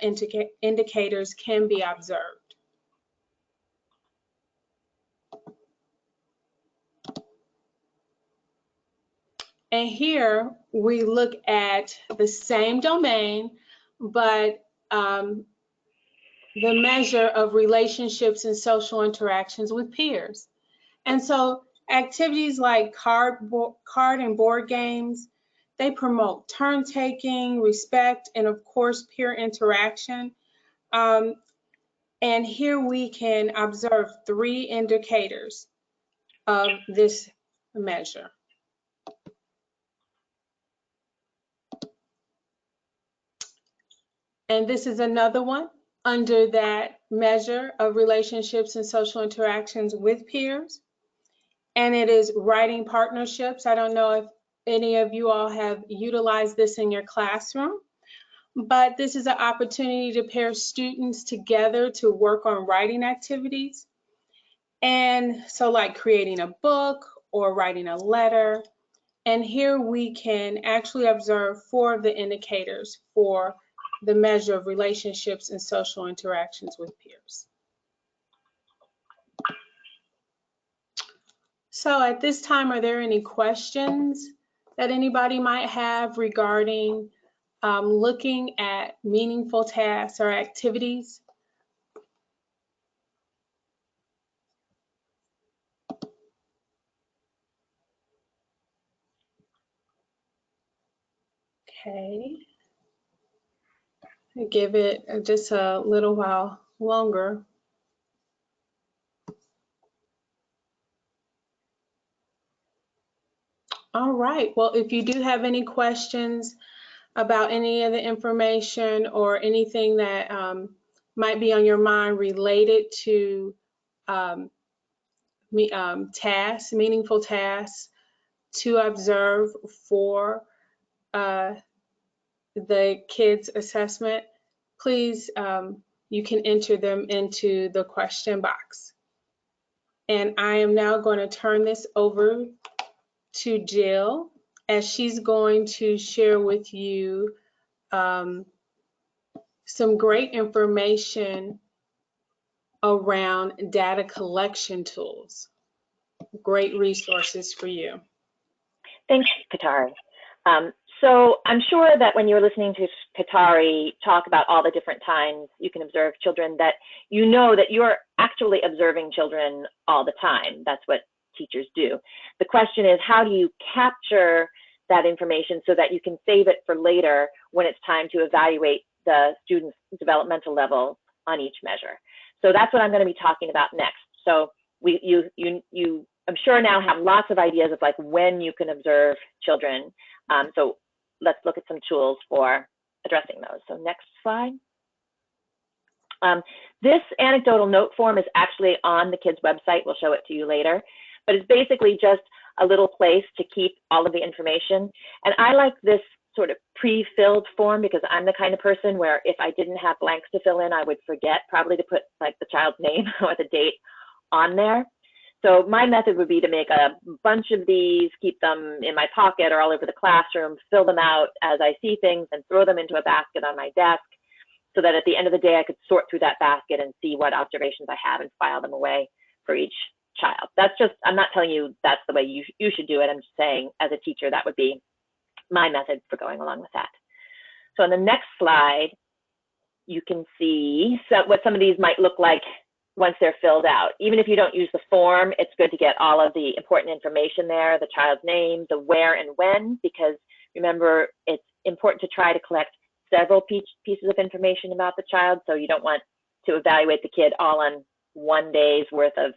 indicators can be observed. And here we look at the same domain, but the measure of relationships and social interactions with peers. And so activities like card and board games, they promote turn taking, respect, and of course, peer interaction. And here we can observe 3 indicators of this measure. And this is another one under that measure of relationships and social interactions with peers. And it is writing partnerships. I don't know if any of you all have utilized this in your classroom, but this is an opportunity to pair students together to work on writing activities. And so like creating a book or writing a letter. And here we can actually observe 4 of the indicators for the measure of relationships and social interactions with peers. So at this time, are there any questions that anybody might have regarding looking at meaningful tasks or activities? Okay. Give it just a little while longer. All right. Well, if you do have any questions about any of the information or anything that might be on your mind related to tasks, meaningful tasks to observe for the kids' assessment, please, you can enter them into the question box. And I am now going to turn this over to Jill, as she's going to share with you some great information around data collection tools. Great resources for you. Thanks, Katari. So I'm sure that when you're listening to Katari talk about all the different times you can observe children, that you know that you're actually observing children all the time. That's what teachers do. The question is, how do you capture that information so that you can save it for later when it's time to evaluate the student's developmental level on each measure? So that's what I'm going to be talking about next. So you I'm sure now have lots of ideas of like when you can observe children. So let's look at some tools for addressing those. So next slide. This anecdotal note form is actually on the kids' website. We'll show it to you later. But it's basically just a little place to keep all of the information. And I like this sort of pre-filled form because I'm the kind of person where if I didn't have blanks to fill in, I would forget probably to put like the child's name or the date on there. So my method would be to make a bunch of these, keep them in my pocket or all over the classroom, fill them out as I see things and throw them into a basket on my desk so that at the end of the day, I could sort through that basket and see what observations I have and file them away for each child. That's just, I'm not telling you that's the way you should do it. I'm just saying as a teacher, that would be my method for going along with that. So on the next slide, you can see what some of these might look like once they're filled out. Even if you don't use the form, it's good to get all of the important information there, the child's name, the where and when, because remember, it's important to try to collect several pieces of information about the child, so you don't want to evaluate the kid all on one day's worth of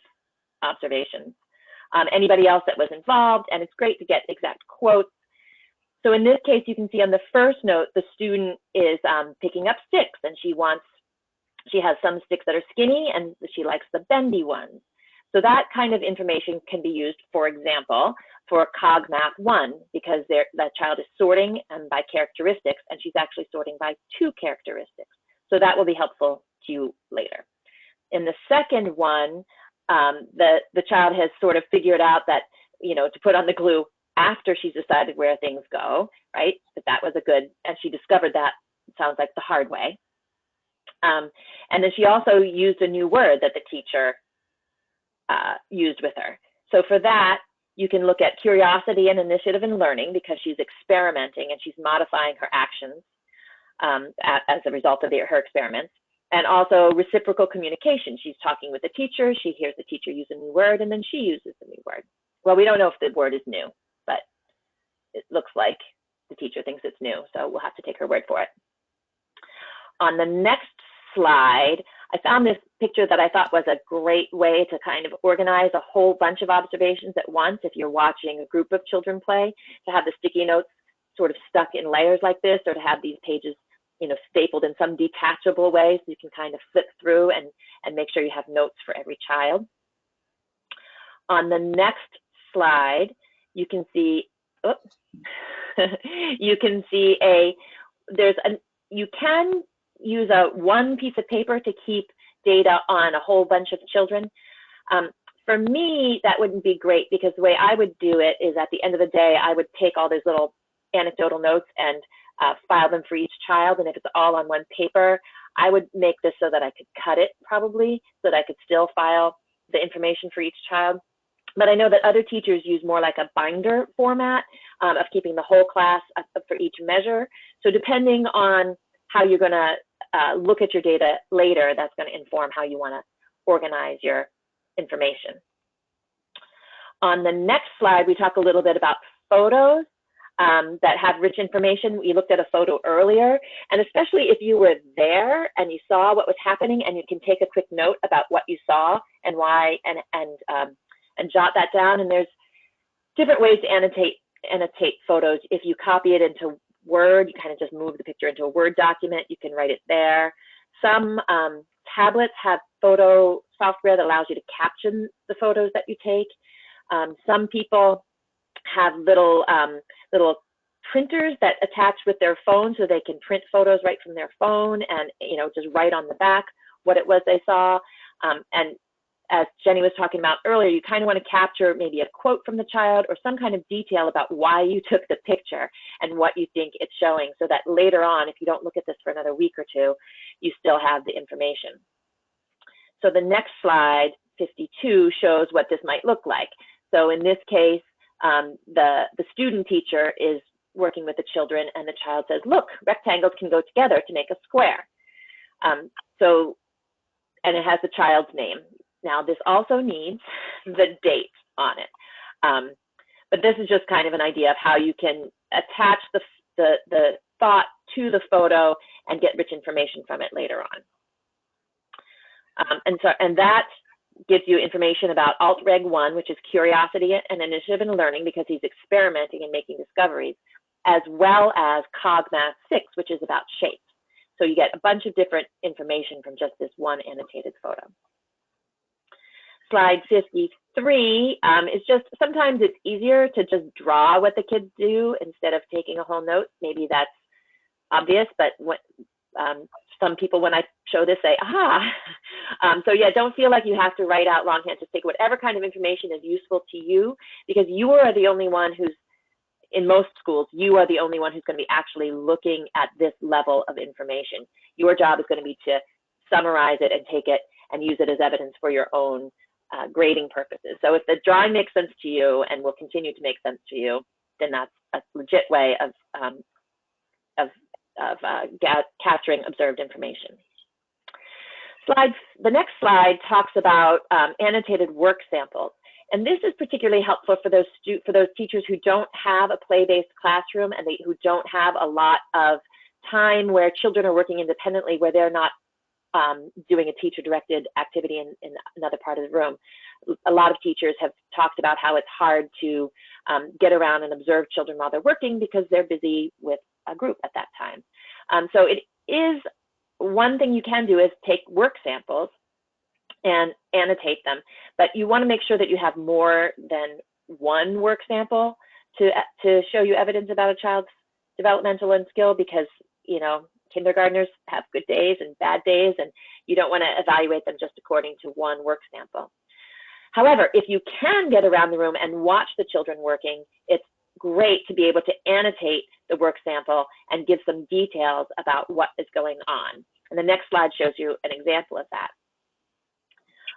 observations. Anybody else that was involved, and it's great to get exact quotes. So in this case, you can see on the first note, the student is picking up sticks, and she has some sticks that are skinny and she likes the bendy ones. So that kind of information can be used, for example, for Cog Math 1, because that child is sorting and by characteristics, and she's actually sorting by 2 characteristics. So that will be helpful to you later. In the second one, the child has sort of figured out that, you know, to put on the glue after she's decided where things go, right? That was a good, and she discovered that, it sounds like, the hard way. And then she also used a new word that the teacher used with her. So for that, you can look at curiosity and initiative in learning because she's experimenting and she's modifying her actions as a result of her experiments. And also reciprocal communication. She's talking with the teacher, she hears the teacher use a new word, and then she uses the new word. Well, we don't know if the word is new, but it looks like the teacher thinks it's new, so we'll have to take her word for it. On the next slide, I found this picture that I thought was a great way to kind of organize a whole bunch of observations at once if you're watching a group of children play, to have the sticky notes sort of stuck in layers like this, or to have these pages, you know, stapled in some detachable way so you can kind of flip through and make sure you have notes for every child. On the next slide, you can see, you can see you can use one piece of paper to keep data on a whole bunch of children. For me, that wouldn't be great because the way I would do it is at the end of the day, I would take all those little anecdotal notes and file them for each child. And if it's all on one paper, I would make this so that I could cut it probably, so that I could still file the information for each child. But I know that other teachers use more like a binder format of keeping the whole class for each measure. So depending on how you're going to look at your data later, that's going to inform how you want to organize your information. On the next slide, we talk a little bit about photos that have rich information. We looked at a photo earlier, and especially if you were there and you saw what was happening and you can take a quick note about what you saw and why, and jot that down. And there's different ways to annotate annotate photos. If you copy it into Word, you kind of just move the picture into a Word document. You can write it there. Some tablets have photo software that allows you to caption the photos that you take. Some people have little printers that attach with their phone, so they can print photos right from their phone and just write on the back what it was they saw. And as Jenny was talking about earlier, you kind of want to capture maybe a quote from the child or some kind of detail about why you took the picture and what you think it's showing, so that later on, if you don't look at this for another week or two, you still have the information. So the next slide, 52, shows what this might look like. So in this case, the student teacher is working with the children, and the child says, look, rectangles can go together to make a square. And it has the child's name. Now, this also needs the date on it. But this is just kind of an idea of how you can attach the thought to the photo and get rich information from it later on. And that gives you information about Alt Reg 1, which is curiosity and initiative and learning, because he's experimenting and making discoveries, as well as Cog Math 6, which is about shapes. So you get a bunch of different information from just this one annotated photo. Slide 53 is just, sometimes it's easier to just draw what the kids do instead of taking a whole note. Maybe that's obvious, but some people, when I show this, say, aha. So yeah, don't feel like you have to write out longhand. Just take whatever kind of information is useful to you, because you are the only one who's, in most schools, you are the only one who's going to be actually looking at this level of information. Your job is going to be to summarize it and take it and use it as evidence for your own grading purposes. So if the drawing makes sense to you and will continue to make sense to you, then that's a legit way of capturing observed information. The next slide talks about annotated work samples. And this is particularly helpful for those teachers who don't have a play-based classroom and who don't have a lot of time where children are working independently, where they're not doing a teacher-directed activity in another part of the room. A lot of teachers have talked about how it's hard to get around and observe children while they're working because they're busy with a group at that time. So it is, one thing you can do is take work samples and annotate them, but you want to make sure that you have more than one work sample to show you evidence about a child's developmental and skill, because kindergartners have good days and bad days, and you don't want to evaluate them just according to one work sample. However, if you can get around the room and watch the children working, it's great to be able to annotate the work sample and give some details about what is going on. And the next slide shows you an example of that.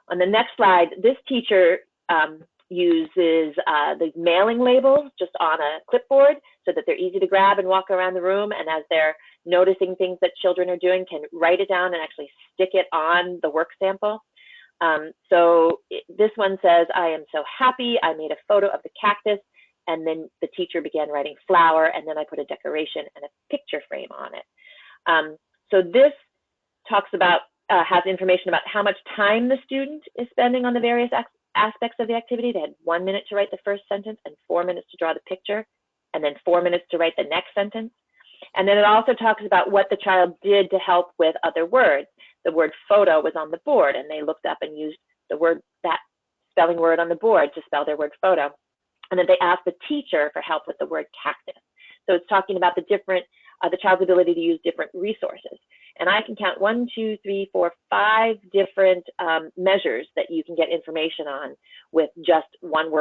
On the next slide, this teacher uses the mailing labels just on a clipboard so that they're easy to grab and walk around the room, and as they're noticing things that children are doing, can write it down and actually stick it on the work sample. This one says, I am so happy, I made a photo of the cactus, and then the teacher began writing flower, and then I put a decoration and a picture frame on it. So this talks about, has information about how much time the student is spending on the various aspects of the activity. They had 1 minute to write the first sentence and 4 minutes to draw the picture, and then 4 minutes to write the next sentence. And then it also talks about what the child did to help with other words. The word photo was on the board, and they looked up and used that spelling word on the board to spell their word photo. And then they asked the teacher for help with the word cactus. So it's talking about the child's ability to use different resources. And I can count 1, 2, 3, 4, 5 different measures that you can get information on with just one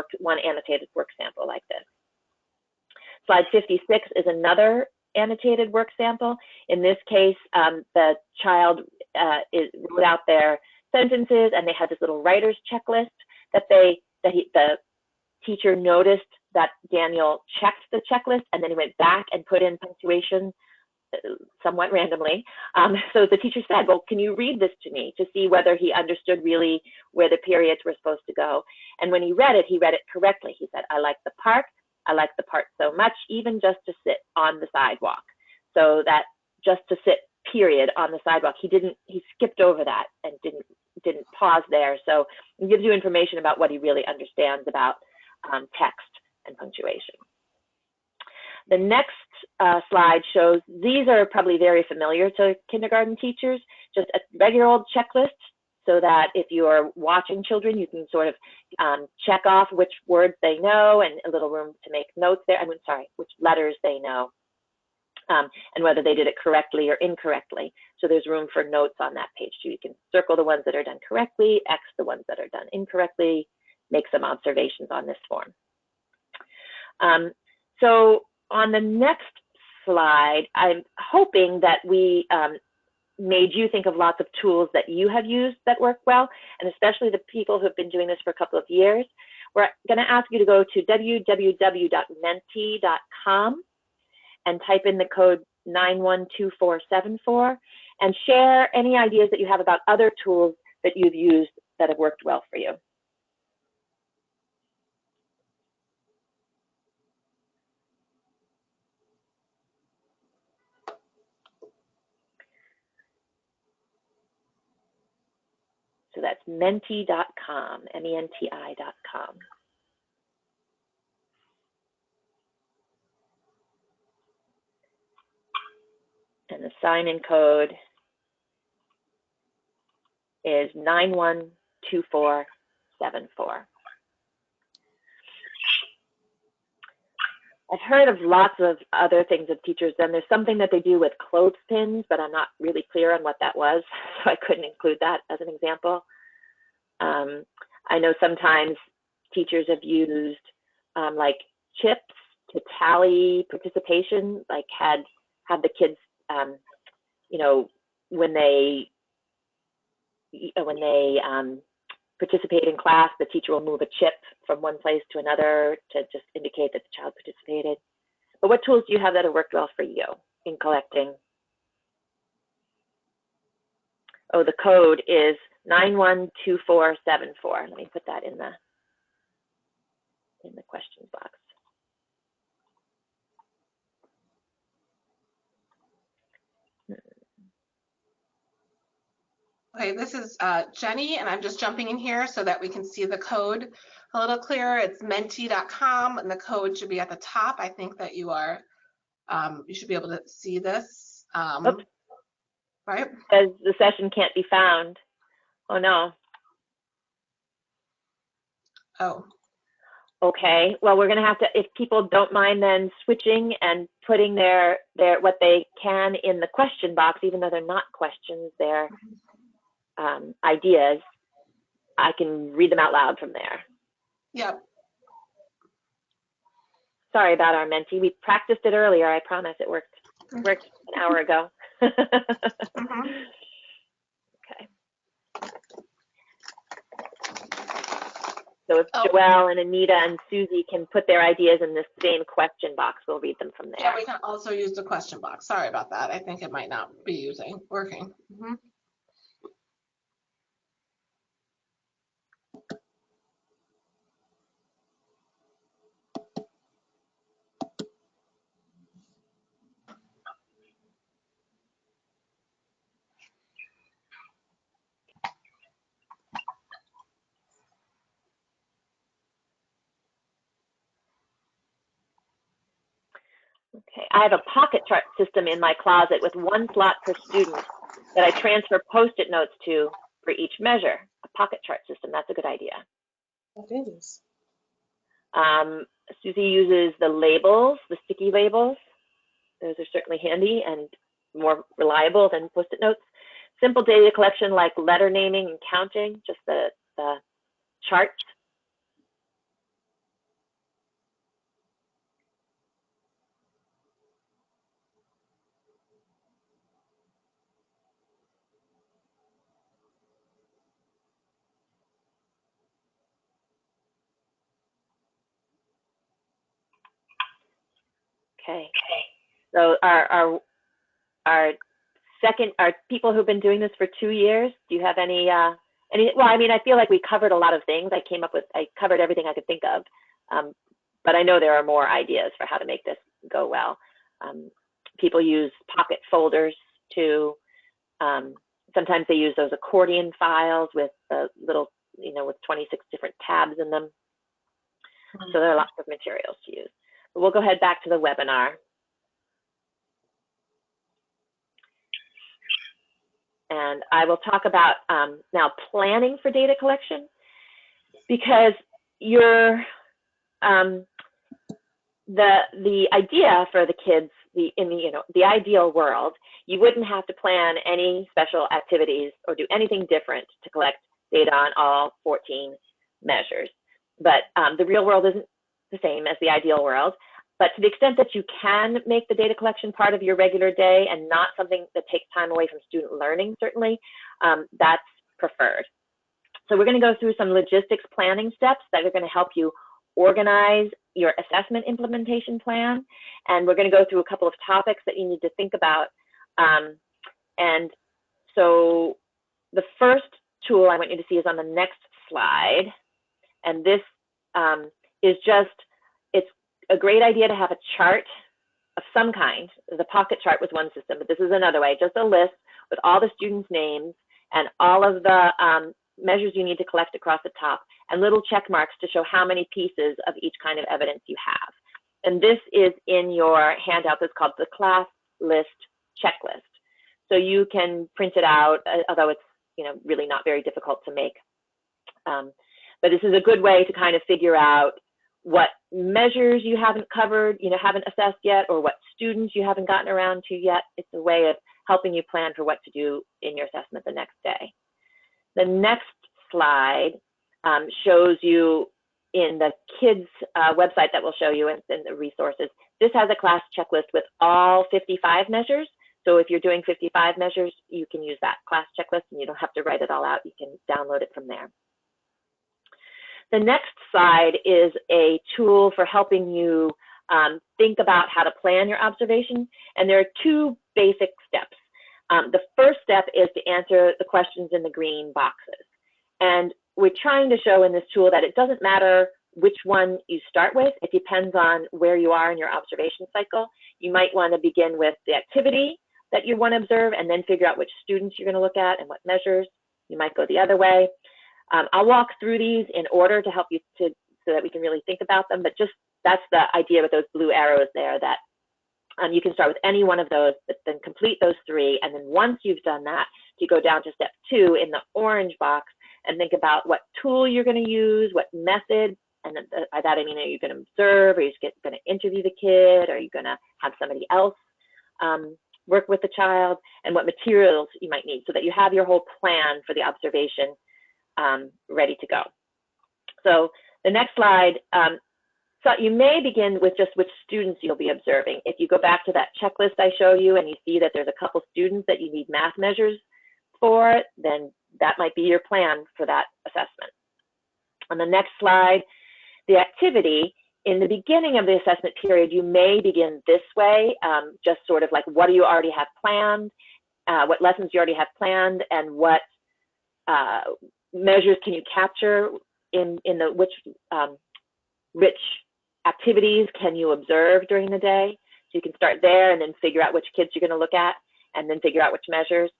annotated work sample like this. Slide 56 is another annotated work sample. In this case, the child wrote out their sentences, and they had this little writer's checklist that the teacher noticed that Daniel checked the checklist, and then he went back and put in punctuation somewhat randomly. So the teacher said, well, can you read this to me to see whether he understood really where the periods were supposed to go? And when he read it correctly. He said, I like the park. I like the park so much, even just to sit on the sidewalk. So that just to sit period on the sidewalk, he skipped over that and didn't pause there. So it gives you information about what he really understands about text and punctuation. The next slide shows, these are probably very familiar to kindergarten teachers, just a regular old checklist, so that if you are watching children, you can sort of check off which words they know and a little room to make notes there. Which letters they know, and whether they did it correctly or incorrectly. So there's room for notes on that page too. You can circle the ones that are done correctly, X the ones that are done incorrectly, make some observations on this form. So on the next slide, I'm hoping that we made you think of lots of tools that you have used that work well, and especially the people who have been doing this for a couple of years. We're going to ask you to go to www.menti.com and type in the code 912474 and share any ideas that you have about other tools that you've used that have worked well for you. So that's menti.com, MENTI.com. And the sign-in code is 912474. I've heard of lots of other things that teachers done. There's something that they do with clothespins, but I'm not really clear on what that was, so I couldn't include that as an example. I know sometimes teachers have used like chips to tally participation, like have the kids, you know, when they participate in class, the teacher will move a chip from one place to another to just indicate that the child participated. But what tools do you have that have worked well for you in collecting? Oh, the code is 912474. Let me put that in the questions box. Okay, this is Jenny, and I'm just jumping in here so that we can see the code a little clearer. It's menti.com, and the code should be at the top. I think that you are, you should be able to see this, right? Because the session can't be found. Oh no. Oh. Okay, well, we're gonna have to, if people don't mind then switching and putting their what they can in the question box, even though they're not questions, they're ideas, I can read them out loud from there. Yep. Sorry about our Menti. We practiced it earlier. I promise it worked. It worked an hour ago. Okay. So if Joelle and Anita and Susie can put their ideas in this same question box, we'll read them from there. Yeah, we can also use the question box. Sorry about that. I think it might not be working. Okay, I have a pocket chart system in my closet with one slot per student that I transfer Post-it notes to for each measure. A pocket chart system, that's a good idea. That is. Susie uses the labels, the sticky labels. Those are certainly handy and more reliable than Post-it notes. Simple data collection like letter naming and counting, just the charts. Okay, so our people who've been doing this for 2 years, do you have any, well, I mean, I feel like we covered a lot of things. I covered everything I could think of, but I know there are more ideas for how to make this go well. People use pocket folders to, sometimes they use those accordion files with the little, with 26 different tabs in them. So there are lots of materials to use. We'll go ahead back to the webinar. And I will talk about now planning for data collection, because you're the idea for the kids, in the ideal world, you wouldn't have to plan any special activities or do anything different to collect data on all 14 measures. But the real world isn't the same as the ideal world. But to the extent that you can make the data collection part of your regular day and not something that takes time away from student learning, certainly, that's preferred. So we're going to go through some logistics planning steps that are going to help you organize your assessment implementation plan. And we're going to go through a couple of topics that you need to think about. And so the first tool I want you to see is on the next slide. And this is just, it's a great idea to have a chart of some kind. The pocket chart was one system, but this is another way, just a list with all the students' names and all of the measures you need to collect across the top, and little check marks to show how many pieces of each kind of evidence you have. And this is in your handout that's called the class list checklist. So you can print it out, although it's really not very difficult to make. But this is a good way to kind of figure out what measures you haven't covered, haven't assessed yet, or what students you haven't gotten around to yet. It's a way of helping you plan for what to do in your assessment the next day. The next slide shows you in the kids website that we'll show you in the resources. This has a class checklist with all 55 measures. So if you're doing 55 measures, you can use that class checklist and you don't have to write it all out. You can download it from there. The next slide is a tool for helping you think about how to plan your observation. And there are two basic steps. The first step is to answer the questions in the green boxes. And we're trying to show in this tool that it doesn't matter which one you start with. It depends on where you are in your observation cycle. You might want to begin with the activity that you want to observe and then figure out which students you're going to look at and what measures. You might go the other way. I'll walk through these in order to help you so that we can really think about them, but just that's the idea with those blue arrows there, that you can start with any one of those, but then complete those three. And then once you've done that, you go down to step 2 in the orange box and think about what tool you're going to use, what method. And by that I mean, are you going to observe? Are you going to interview the kid? Are you going to have somebody else work with the child? And what materials you might need, so that you have your whole plan for the observation ready to go. So the next slide, so you may begin with just which students you'll be observing. If you go back to that checklist I show you and you see that there's a couple students that you need math measures for, then that might be your plan for that assessment. On the next slide, the activity, in the beginning of the assessment period, you may begin this way, just sort of like, what do you already have planned, what lessons you already have planned, and what measures can you capture in the which activities can you observe during the day. So you can start there and then figure out which kids you're going to look at and then figure out which measures.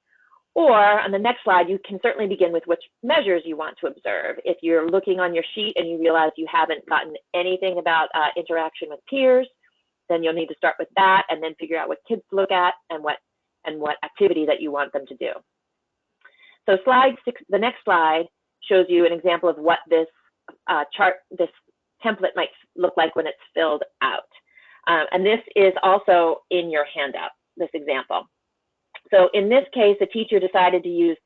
Or on the next slide, you can certainly begin with which measures you want to observe. If you're looking on your sheet and you realize you haven't gotten anything about interaction with peers, then you'll need to start with that and then figure out what kids to look at and what activity that you want them to do. So slide 6, the next slide shows you an example of what this chart, this template might look like when it's filled out. And this is also in your handout, this example. So in this case, the teacher decided to use,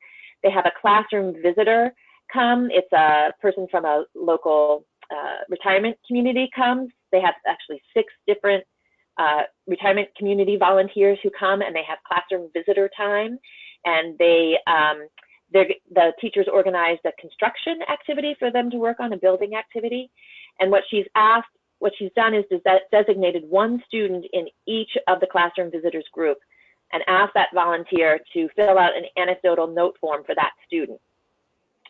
they have a classroom visitor come. It's a person from a local retirement community comes. They have actually 6 different retirement community volunteers who come, and they have classroom visitor time. And the teachers organized a construction activity for them to work on, a building activity. And what she's done is designated one student in each of the classroom visitors group and asked that volunteer to fill out an anecdotal note form for that student.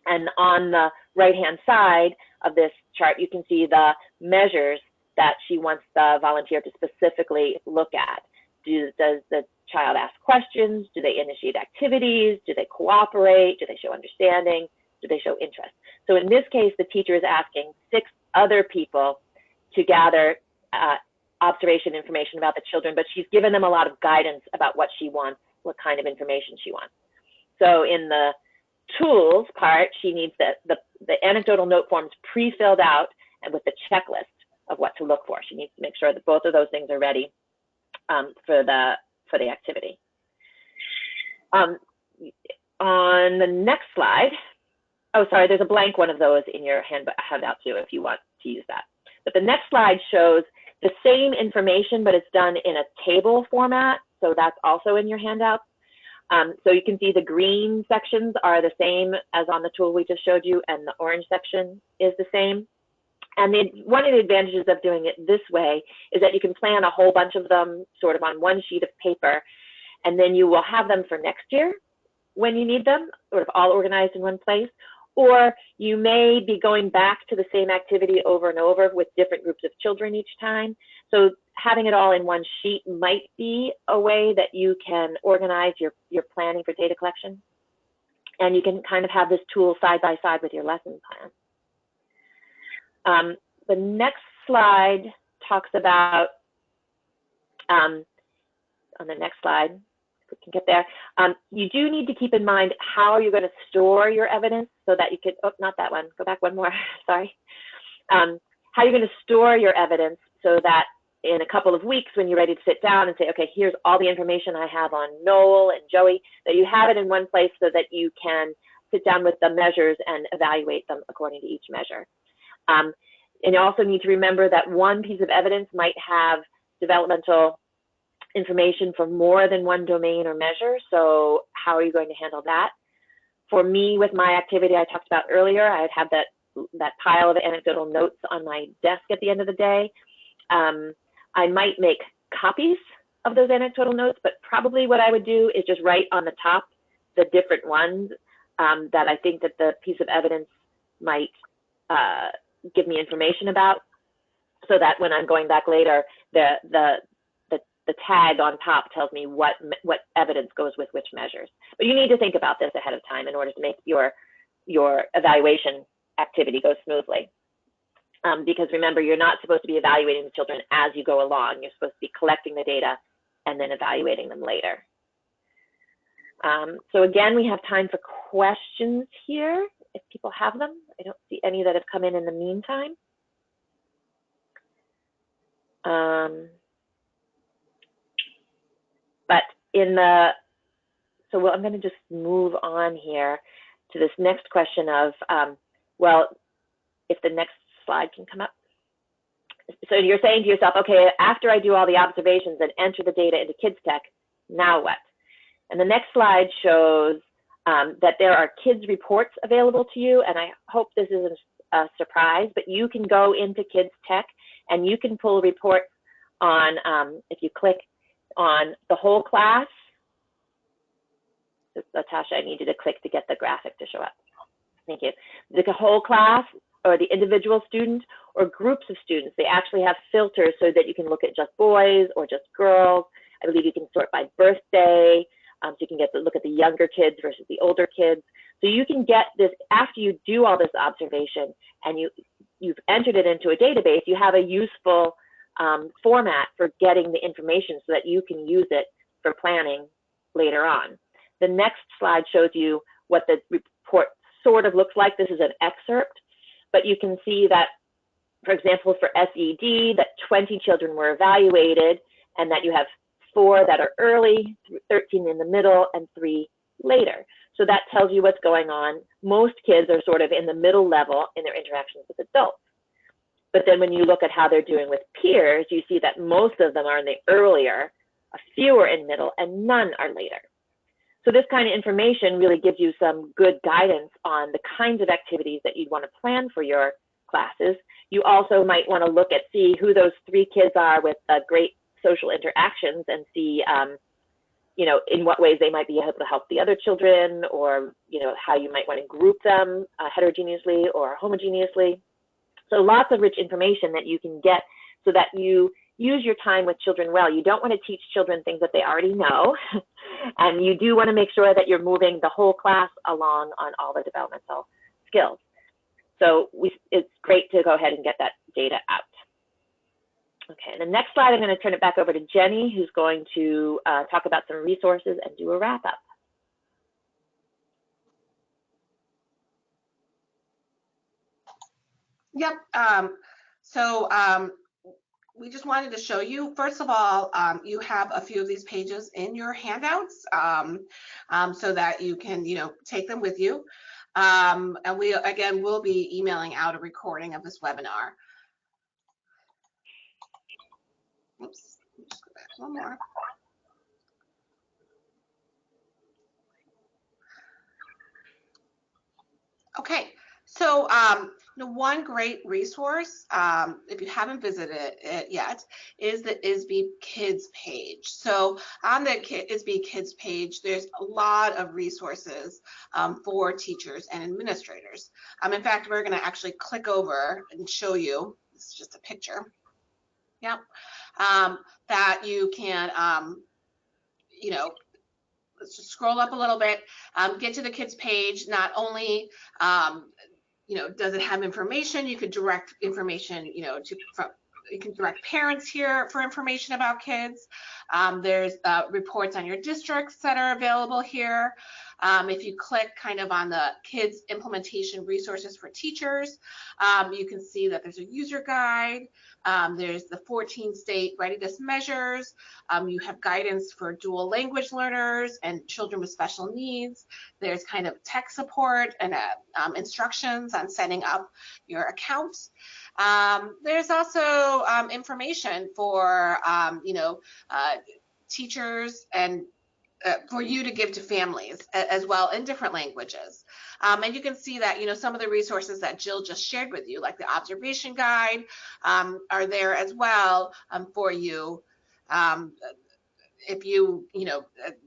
And on the right-hand side of this chart, you can see the measures that she wants the volunteer to specifically look at. Does the child ask questions? Do they initiate activities? Do they cooperate? Do they show understanding? Do they show interest? So in this case, the teacher is asking 6 other people to gather observation information about the children, but she's given them a lot of guidance about what she wants, what kind of information she wants. So in the tools part, she needs the anecdotal note forms pre-filled out and with the checklist of what to look for. She needs to make sure that both of those things are ready for the activity. On the next slide, oh, sorry, there's a blank one of those in your handout too, if you want to use that. But the next slide shows the same information, but it's done in a table format. So that's also in your handout. So you can see the green sections are the same as on the tool we just showed you, and the orange section is the same. And one of the advantages of doing it this way is that you can plan a whole bunch of them sort of on one sheet of paper, and then you will have them for next year when you need them, sort of all organized in one place. Or you may be going back to the same activity over and over with different groups of children each time. So having it all in one sheet might be a way that you can organize your planning for data collection. And you can kind of have this tool side by side with your lesson plan. The next slide talks about, on the next slide, if we can get there, you do need to keep in mind how you're going to store your evidence so that you can, oh, not that one, go back one more, sorry. How you're going to store your evidence so that in a couple of weeks when you're ready to sit down and say, okay, here's all the information I have on Noel and Joey, that you have it in one place so that you can sit down with the measures and evaluate them according to each measure. And you also need to remember that one piece of evidence might have developmental information for more than one domain or measure. So how are you going to handle that? For me, with my activity I talked about earlier, I'd have that pile of anecdotal notes on my desk at the end of the day. I might make copies of those anecdotal notes, but probably what I would do is just write on the top the different ones that I think that the piece of evidence might give me information about, so that when I'm going back later, the tag on top tells me what evidence goes with which measures. But you need to think about this ahead of time in order to make your evaluation activity go smoothly. Because remember, you're not supposed to be evaluating the children as you go along. You're supposed to be collecting the data and then evaluating them later. So again, we have time for questions here, if people have them. I don't see any that have come in the meantime. But so I'm going to just move on here to this next question of, well, if the next slide can come up. So you're saying to yourself, okay, after I do all the observations and enter the data into Kids Tech, now what? And the next slide shows that there are kids reports available to you, and I hope this isn't a surprise, but you can go into Kids Tech and you can pull reports on, if you click on the whole class. Natasha, I need you to click to get the graphic to show up. Thank you. The whole class, or the individual student, or groups of students. They actually have filters so that you can look at just boys or just girls. I believe you can sort by birthday, so you can get to look at the younger kids versus the older kids. So you can get this, after you do all this observation and you've entered it into a database, you have a useful format for getting the information so that you can use it for planning later on. The next slide shows you what the report sort of looks like. This is an excerpt, but you can see that, for example, for SED, that 20 children were evaluated and that you have 4 that are early, 13 in the middle, and 3 later. So that tells you what's going on. Most kids are sort of in the middle level in their interactions with adults. But then when you look at how they're doing with peers, you see that most of them are in the earlier, a few are in middle, and none are later. So this kind of information really gives you some good guidance on the kinds of activities that you'd want to plan for your classes. You also might want to look at, see who those 3 kids are with great social interactions and see, you know, in what ways they might be able to help the other children, or, you know, how you might want to group them heterogeneously or homogeneously. So lots of rich information that you can get so that you use your time with children well. You don't want to teach children things that they already know. And you do want to make sure that you're moving the whole class along on all the developmental skills. So it's great to go ahead and get that data out. Okay, the next slide, I'm going to turn it back over to Jenny, who's going to talk about some resources and do a wrap up. Yep. We just wanted to show you, first of all, you have a few of these pages in your handouts so that you can, take them with you. And we, again, will be emailing out a recording of this webinar. Oops, just go back one more. Okay, so one great resource, if you haven't visited it yet, is the ISB Kids page. So on the ISB Kids page, there's a lot of resources for teachers and administrators. In fact, we're going to actually click over and show you. This is just a picture. Yep, that you can, let's just scroll up a little bit, get to the kids page. Not only does it have information, you could direct information, you can direct parents here for information about kids. There's reports on your districts that are available here. If you click kind of on the kids implementation resources for teachers, you can see that there's a user guide. There's the 14 state readiness measures. You have guidance for dual language learners and children with special needs. There's kind of tech support and instructions on setting up your accounts. There's also information for teachers and for you to give to families as well in different languages. And you can see that, some of the resources that Jill just shared with you, like the observation guide, are there as well for you. If you,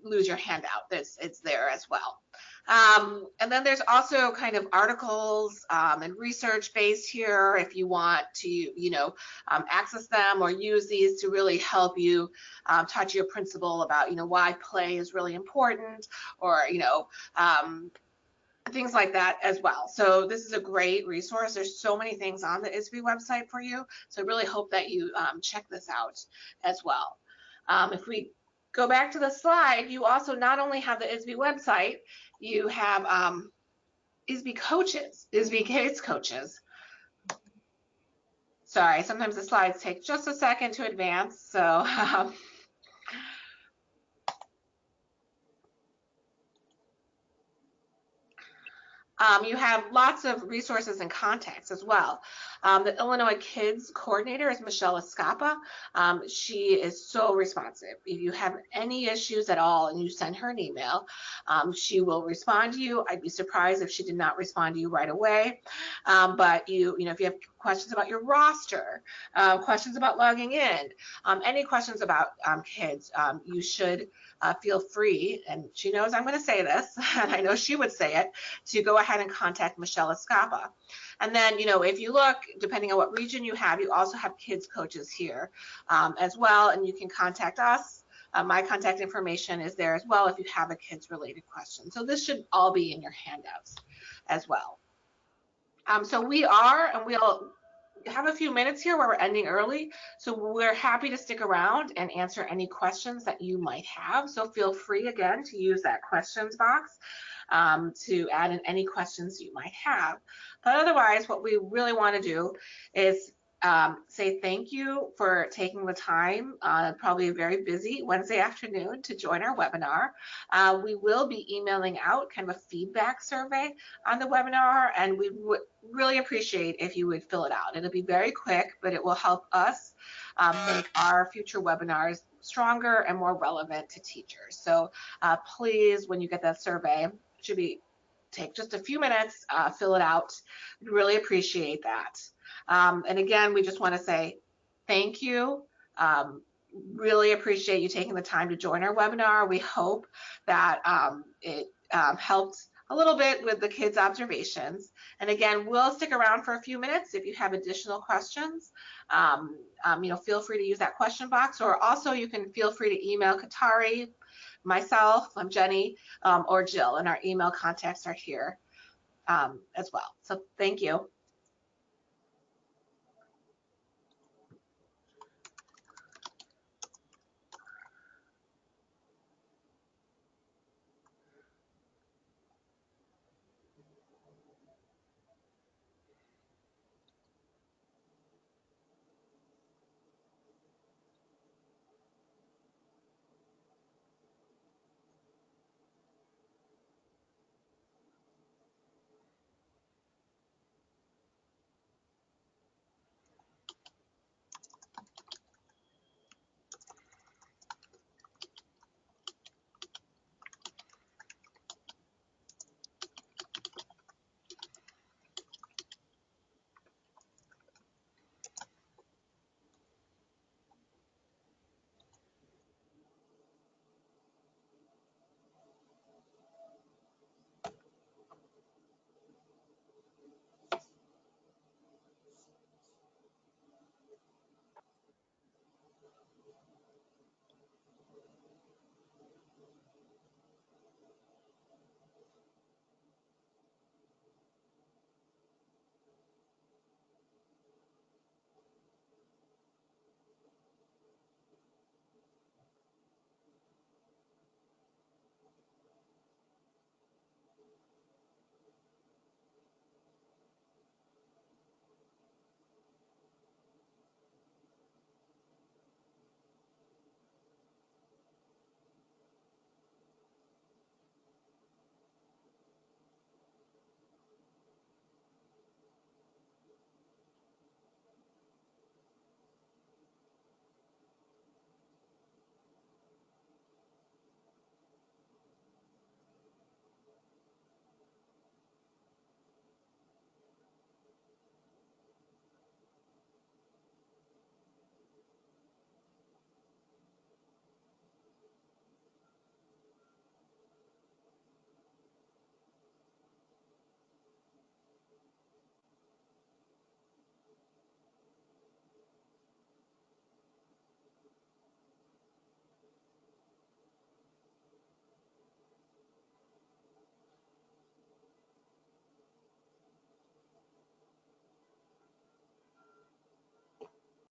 lose your handout, it's there as well. And then there's also kind of articles and research based here if you want to, access them or use these to really help you talk to your principal about, why play is really important, or, things like that as well. So this is a great resource. There's so many things on the ISB website for you. So I really hope that you check this out as well. If we go back to the slide, you also not only have the ISB website, you have ISB coaches, ISB Kids coaches. Sorry, sometimes the slides take just a second to advance. So you have lots of resources and contacts as well. The Illinois Kids Coordinator is Michelle Escapa. She is so responsive. If you have any issues at all and you send her an email, she will respond to you. I'd be surprised if she did not respond to you right away. But if you have questions about your roster, questions about logging in, any questions about kids, you should feel free, and she knows I'm going to say this, and I know she would say it, to go ahead and contact Michelle Escapa. And then, if you look, depending on what region you have, you also have kids coaches here as well, and you can contact us. My contact information is there as well if you have a kids related question. So this should all be in your handouts as well. So we'll have a few minutes here where we're ending early. So we're happy to stick around and answer any questions that you might have. So feel free again to use that questions box to add in any questions you might have. But otherwise, what we really want to do is say thank you for taking the time, probably a very busy Wednesday afternoon, to join our webinar. We will be emailing out kind of a feedback survey on the webinar, and we would really appreciate if you would fill it out. It'll be very quick, but it will help us make our future webinars stronger and more relevant to teachers. So please, when you get that survey, it should take just a few minutes, fill it out. We'd really appreciate that. And again, we just want to say thank you. Really appreciate you taking the time to join our webinar. We hope that it helped a little bit with the kids' observations. And again, we'll stick around for a few minutes if you have additional questions. Feel free to use that question box, or also you can feel free to email Katari, myself, I'm Jenny, or Jill, and our email contacts are here as well. So thank you.